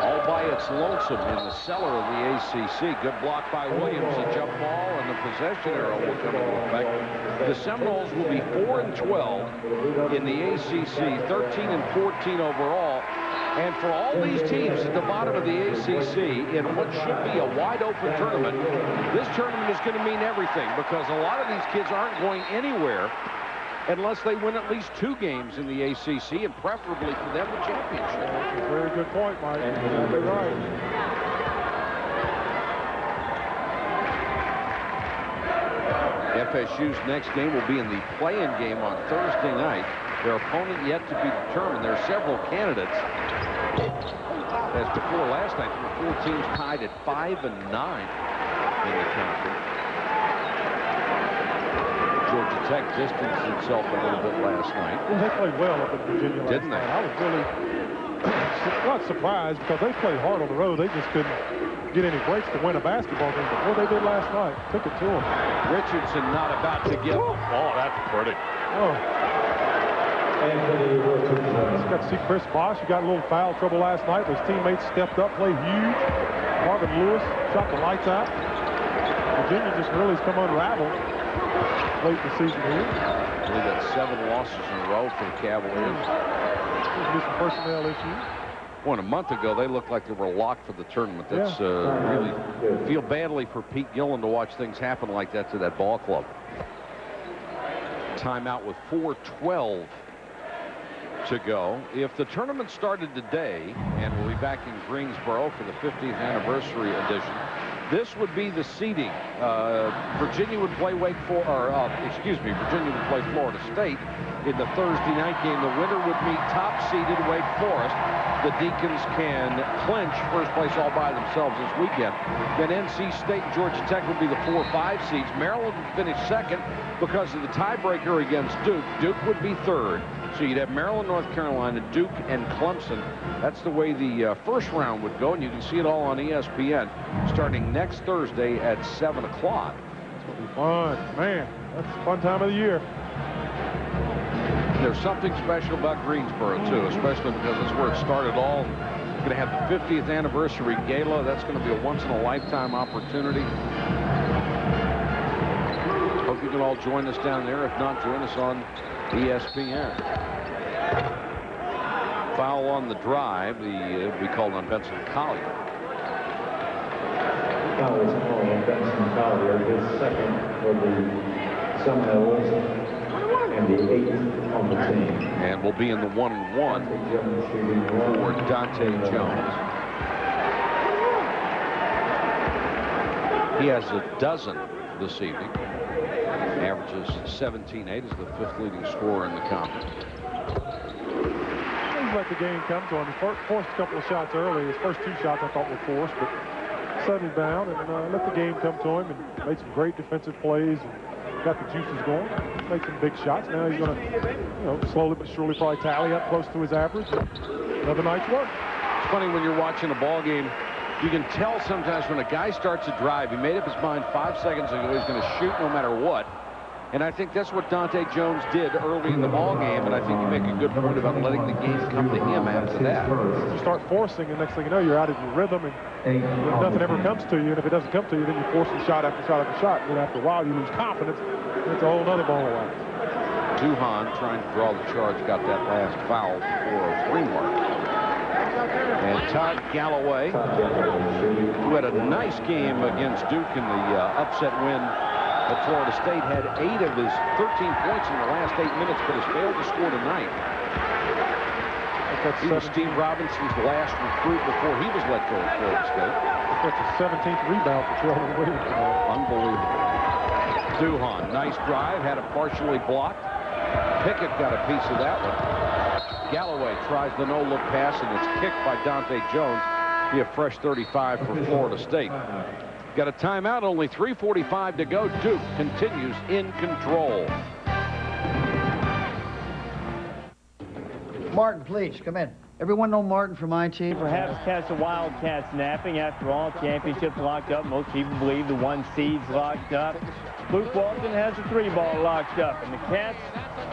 all by its lonesome in the cellar of the ACC. Good block by Williams, a jump ball, and the possession arrow will come into effect. The Seminoles will be 4-12 in the ACC, 13-14 overall. And for all these teams at the bottom of the ACC, in what should be a wide-open tournament, this tournament is going to mean everything, because a lot of these kids aren't going anywhere unless they win at least 2 games in the ACC, and preferably for them the championship. That's a very good point, Mike. Exactly right. FSU's next game will be in the play-in game on Thursday night. Their opponent yet to be determined. There are several candidates. As before last night, there were 4 teams tied at 5-9 in the conference. Georgia Tech distanced itself a little bit last night. Well, they played well up in Virginia last Didn't they? night. I was really not surprised because they played hard on the road. They just couldn't get any breaks to win a basketball game. But what they did last night, took it to them. Richardson not about to give up. Oh, that's pretty. Oh. Just got to see Chris Bosh. He got a little foul trouble last night. His teammates stepped up, played huge. Marvin Lewis shot the lights out. Virginia just really has come unraveled late in the season here. I believe that's 7 losses in a row for the Cavaliers. There's been some personnel issues. Well, a month ago, they looked like they were locked for the tournament. That's really feel badly for Pete Gillen to watch things happen like that to that ball club. Timeout with 4:12 to go. If the tournament started today, and we'll be back in Greensboro for the 50th anniversary edition, this would be the seeding. Virginia would play Virginia would play Florida State in the Thursday night game. The winner would meet top-seeded Wake Forest. The Deacons can clinch first place all by themselves this weekend. Then NC State and Georgia Tech would be the 4-5 seeds. Maryland would finish second because of the tiebreaker against Duke. Duke would be third. So you'd have Maryland, North Carolina, Duke, and Clemson. That's the way the first round would go, and you can see it all on ESPN starting next Thursday at 7 o'clock. It's going to be fun. Man, that's a fun time of the year. There's something special about Greensboro, too, especially because it's where it started all. We're going to have the 50th anniversary gala. That's going to be a once-in-a-lifetime opportunity. Hope you can all join us down there. If not, join us on ESPN. Foul on the drive. It'll be called on Benson Collier. Foul is called on Benson Collier. His second for the Seminoles. And will be in the 1-1 for Dante Jones. He has a dozen this evening. Averages 17-8, is the 5th leading scorer in the conference. He's let the game come to him. He forced a couple of shots early. His first 2 shots I thought were forced, but settled down and let the game come to him and made some great defensive plays and got the juices going. Made some big shots. Now he's going to, slowly but surely probably tally up close to his average. Another night's work. It's funny when you're watching a ball game. You can tell sometimes when a guy starts a drive, he made up his mind 5 seconds ago he's going to shoot no matter what. And I think that's what Dante Jones did early in the ball game, and I think you make a good point about letting the game come to him after that. You start forcing, and next thing you know, you're out of your rhythm, and nothing ever comes to you. And if it doesn't come to you, then you're forcing shot after shot after shot. And then after a while, you lose confidence. And it's a whole other ball of wax. Duhon trying to draw the charge, got that last foul for a free mark. And Todd Galloway, who had a nice game against Duke in the upset win at Florida State, had 8 of his 13 points in the last 8 minutes, but has failed to score tonight. He was Steve Robinson's last recruit before he was let go of Florida State. That's a 17th rebound for Sheldon Williams. Unbelievable. Duhon, nice drive, had it partially blocked. Pickett got a piece of that one. Galloway tries the no-look pass, and it's kicked by Dante Jones. Be a fresh 35 for Florida State. Got a timeout, only 3:45 to go. Duke continues in control. Martin, please, come in. Everyone know Martin from IT? Perhaps catch the Wildcats napping. After all, championships locked up. Most people believe the 1 seed's locked up. Luke Walton has the 3-ball locked up, and the Cats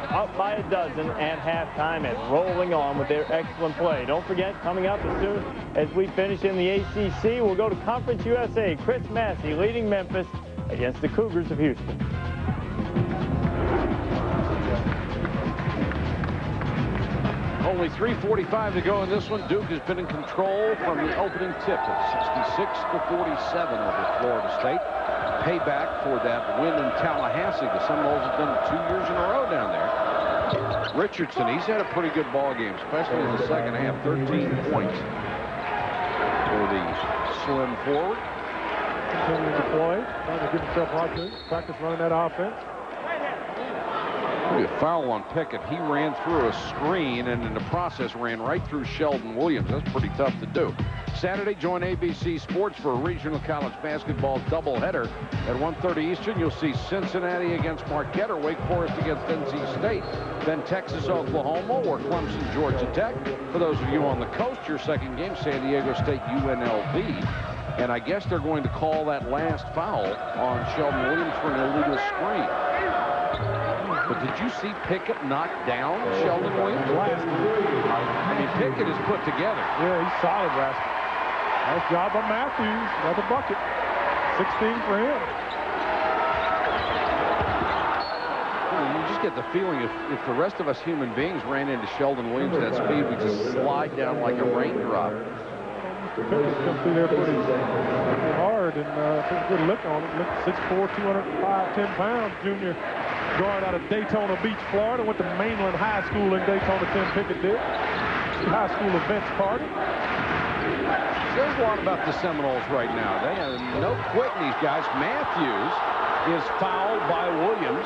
up by a dozen at halftime and rolling on with their excellent play. Don't forget, coming up as soon as we finish in the ACC, we'll go to Conference USA. Chris Massey leading Memphis against the Cougars of Houston. Only 3:45 to go in this one. Duke has been in control from the opening tip at 66-47 over Florida State. Payback for that win in Tallahassee. The Seminoles have done it 2 years in a row down there. Richardson, he's had a pretty good ball game, especially in the second half. 13 points for the slim forward. Continuing to play, trying to give himself practice running that offense. A foul on Pickett. He ran through a screen and in the process ran right through Sheldon Williams. That's pretty tough to do. Saturday, join ABC Sports for a regional college basketball doubleheader. At 1:30 Eastern, you'll see Cincinnati against Marquette or Wake Forest against NC State. Then Texas, Oklahoma, or Clemson, Georgia Tech. For those of you on the coast, your second game, San Diego State, UNLV. And I guess they're going to call that last foul on Sheldon Williams for an illegal screen. But did you see Pickett knock down Sheldon Williams? I mean, Pickett is put together. Yeah, he's solid, Rascal. Nice job by Matthews. Another bucket. 16 for him. You just get the feeling if the rest of us human beings ran into Sheldon Williams at that speed, we just slide down like a raindrop. Pickett comes through there pretty hard and took a good look on him. Looked 6'4", 205, 10 pounds, junior guard out of Daytona Beach, Florida. Went to Mainland High School in Daytona, Tim Pickett did. High school events party. There's a lot about the Seminoles right now. They have no quitting these guys. Matthews is fouled by Williams.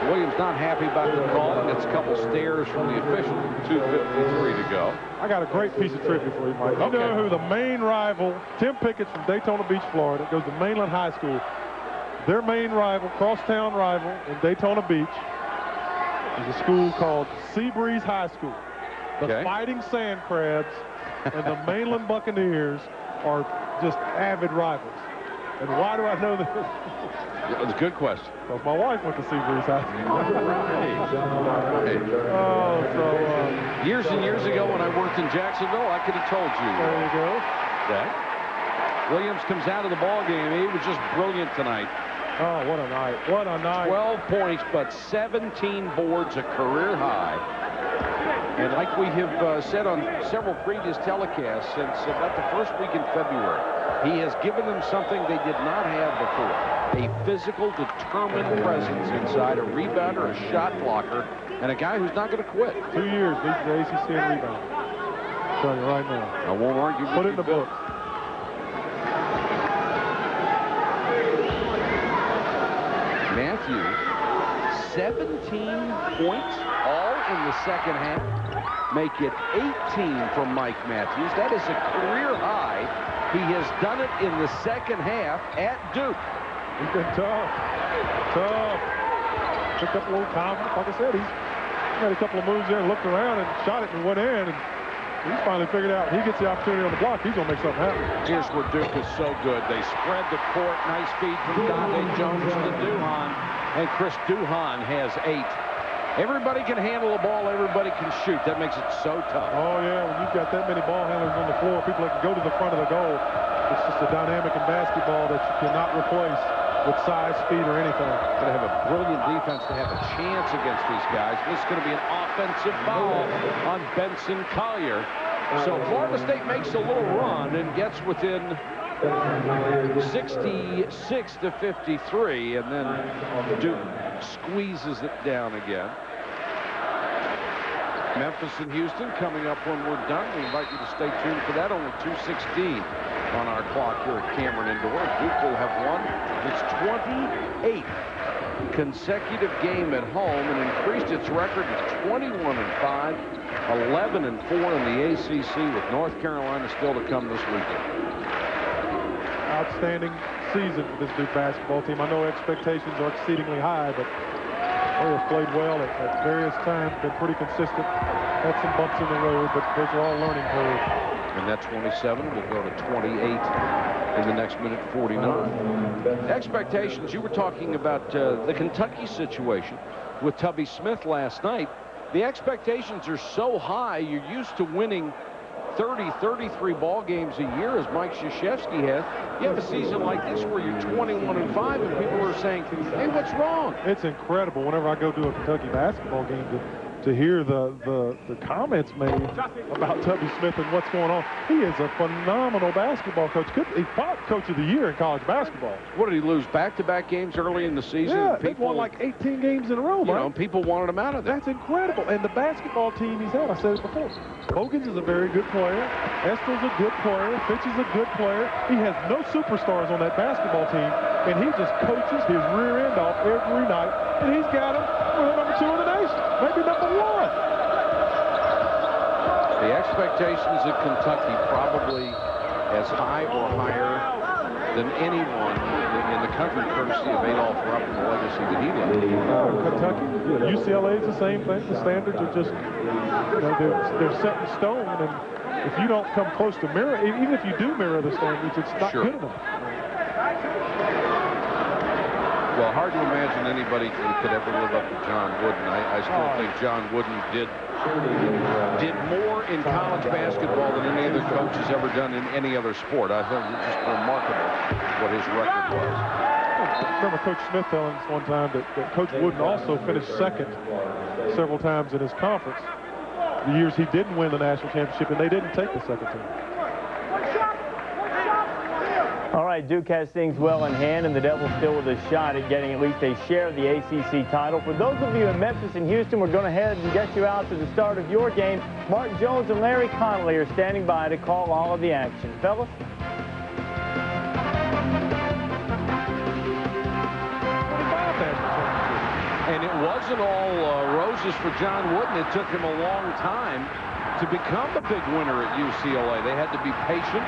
Williams not happy about the call. Gets a couple stares from the official. 2:53 to go. I got a great piece of trivia for you, Mike. You know who the main rival, Tim Pickett's from Daytona Beach, Florida, goes to Mainland High School. Their main rival, crosstown rival in Daytona Beach, is a school called Seabreeze High School. The Fighting Sand Crabs and the Mainland Buccaneers are just avid rivals. And why do I know this? That was a good question. Because my wife went to Seabreeze High School. Years and years ago when I worked in Jacksonville, I could have told you. There you go. Okay. Williams comes out of the ball game. He was just brilliant tonight. Oh, what a night. What a night. 12 points, but 17 boards, a career high. And like we have said on several previous telecasts since about the first week in February, he has given them something they did not have before. A physical, determined presence inside, a rebounder, a shot blocker, and a guy who's not going to quit. 2 years leads the ACC in rebound. I'll tell you right now. I won't argue with you. Put it in the book. Matthews, 17 points, all in the second half. Make it 18 from Mike Matthews. That is a career high. He has done it in the second half at Duke. He's been tough. Took up a little confidence. Like I said, he's made a couple of moves there and looked around and shot it and went in. And he's finally figured out he gets the opportunity on the block. He's going to make something happen. Here's where Duke is so good. They spread the court. Nice feed from Dante Jones to Duhon. And Chris Duhon has 8. Everybody can handle the ball. Everybody can shoot. That makes it so tough. Oh, yeah. When you've got that many ball handlers on the floor, people that can go to the front of the goal, it's just a dynamic in basketball that you cannot replace with size, speed, or anything. Got to have a brilliant defense to have a chance against these guys. This is going to be an offensive foul on Benson Collier. So Florida State makes a little run and gets within 66 to 53, and then Duke squeezes it down again. Memphis and Houston coming up when we're done. We invite you to stay tuned for that. Only 2:16 on our clock here at Cameron Indoor. Duke will have won its 28th consecutive game at home and increased its record to 21-5, 11-4 in the ACC, with North Carolina still to come this weekend. Outstanding season for this Duke basketball team. I know expectations are exceedingly high, but they have played well at various times, been pretty consistent. Had some bumps in the road, but those are all learning curves. And that 27 will go to 28 in the next minute 49. Expectations, you were talking about the Kentucky situation with Tubby Smith last night. The expectations are so high, you're used to winning 30, 33 ball games a year, as Mike Krzyzewski has. You have a season like this where you're 21-5, and people are saying, hey, what's wrong? It's incredible whenever I go to a Kentucky basketball game to hear the comments made about Tubby Smith and what's going on. He is a phenomenal basketball coach. He fought Coach of the Year in college basketball. What, did he lose back-to-back games early in the season? Yeah, they won like 18 games in a row, man. People wanted him out of there. That's incredible. And the basketball team he's had, I said it before, Bogans is a very good player. Estel's a good player. Fitch is a good player. He has no superstars on that basketball team, and he just coaches his rear end off every night, and he's got them with number 2 in the nation, maybe number 1. The expectations of Kentucky probably as high or higher than anyone in the country, courtesy of Adolph Rupp and the legacy that he left. Kentucky, UCLA is the same thing. The standards are just, they're set in stone, and if you don't come close to mirror, even if you do mirror the standards, it's not good enough. Well, hard to imagine anybody could ever live up to John Wooden. I still think John Wooden did more in college basketball than any other coach has ever done in any other sport. I think it's just remarkable what his record was. I remember Coach Smith telling us one time that Coach Wooden also finished second several times in his conference. The years he didn't win the national championship, and they didn't take the second team. All right, Duke has things well in hand, and the Devils still with a shot at getting at least a share of the ACC title. For those of you in Memphis and Houston, we're going to head and get you out to the start of your game. Mark Jones and Larry Connolly are standing by to call all of the action. Fellas? And it wasn't all roses for John Wooden. It took him a long time to become the big winner at UCLA. They had to be patient.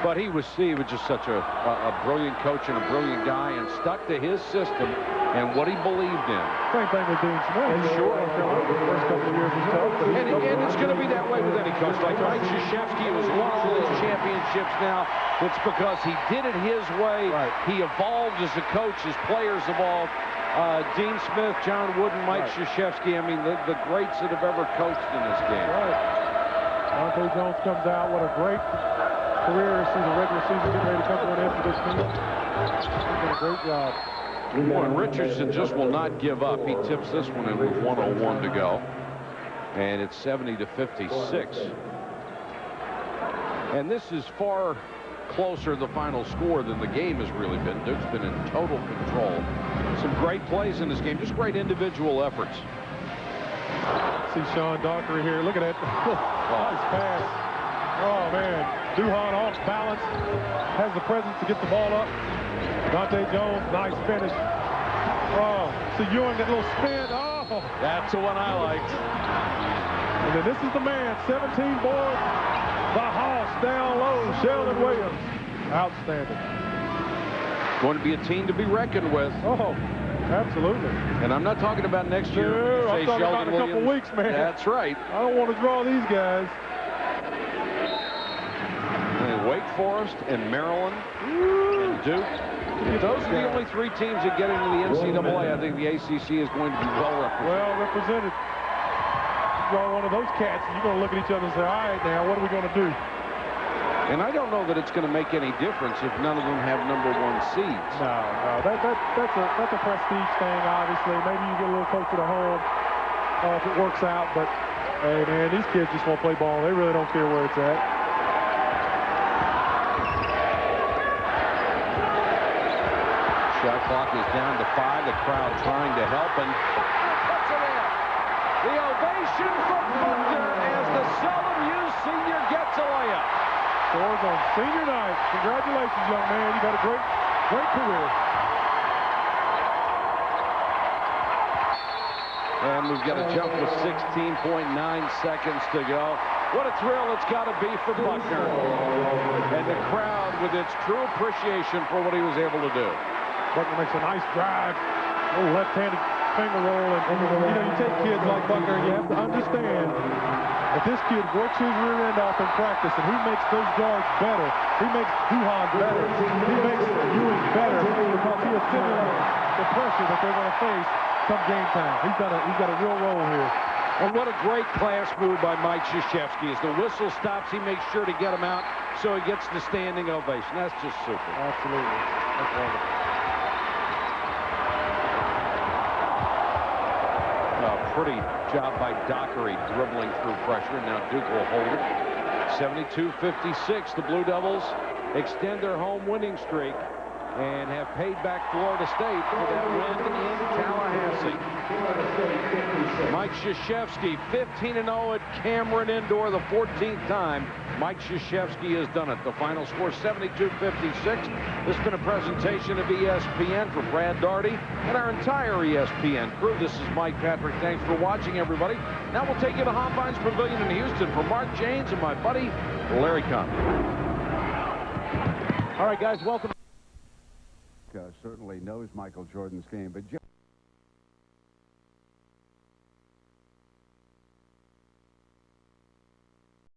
But he was just such a brilliant coach and a brilliant guy, and stuck to his system and what he believed in. Same thing with Dean Smith. Sure. The first couple of years was tough. And it's going to be that way with any coach. Like Mike Krzyzewski, who's won all these championships now, it's because he did it his way. Right. He evolved as a coach. His players evolved. Dean Smith, John Wooden, Mike Krzyzewski, I mean, the greats that have ever coached in this game. Right. Dante Jones comes out. What a great career. See the regular season getting ready to come to an end for this team. He's done a great job. Boy, Richardson just will not give up. He tips this one in with 1:01 to go. And it's 70-56. And this is far closer to the final score than the game has really been. Duke's been in total control. Some great plays in this game, just great individual efforts. See Sean Dockery here. Look at that. Nice pass. Oh, man. Duhon off balance. Has the presence to get the ball up. Dante Jones, nice finish. Oh, see Ewing, that little spin. Oh. That's the one I liked. And then this is the man, 17 boards. The house down low, Sheldon Williams. Outstanding. Going to be a team to be reckoned with. Oh, absolutely. And I'm not talking about next year. Sure, I'm talking Sheldon about a couple weeks, man. That's right. I don't want to draw these guys. And Wake Forest and Maryland and Duke. Those are the only three teams that get into the NCAA. I think the ACC is going to be well represented. Well represented. Draw one of those cats, and you're going to look at each other and say, all right, now, what are we going to do? And I don't know that it's going to make any difference if none of them have #1 seeds. No. That's a prestige thing, obviously. Maybe you get a little closer to home if it works out. But, hey, man, these kids just want to play ball. They really don't care where it's at. Shot clock is down to 5. The crowd trying to help, and puts it in. The ovation from Buckner as the Seldom Used senior gets a layup. Scores on senior night. Congratulations, young man. You've had a great career. And we've got a jump with 16.9 seconds to go. What a thrill it's got to be for Buckner. And the crowd with its true appreciation for what he was able to do. Buckner makes a nice drive. A little left-handed finger roll. And, you know, you take kids like Buckner, and you have to understand if this kid works his rear end off in practice and he makes those guards better, he makes Duhon better, he makes Ewing better because he assimilates the pressure that they're going to face come game time. He's got a real role here. And what a great class move by Mike Krzyzewski. As the whistle stops, he makes sure to get him out so he gets the standing ovation. That's just super. Absolutely. That's wonderful. Pretty job by Dockery dribbling through pressure. Now Duke will hold it. 72-56. The Blue Devils extend their home winning streak and have paid back Florida State for that win in Tallahassee. Mike Krzyzewski, 15-0 at Cameron Indoor, the 14th time Mike Krzyzewski has done it. The final score 72-56. This has been a presentation of ESPN for Brad Daugherty and our entire ESPN crew. This is Mike Patrick. Thanks for watching, everybody. Now we'll take you to Hopkins Pavilion in Houston for Mark Janes and my buddy Larry Conn. All right, guys, welcome. Certainly knows Michael Jordan's game, but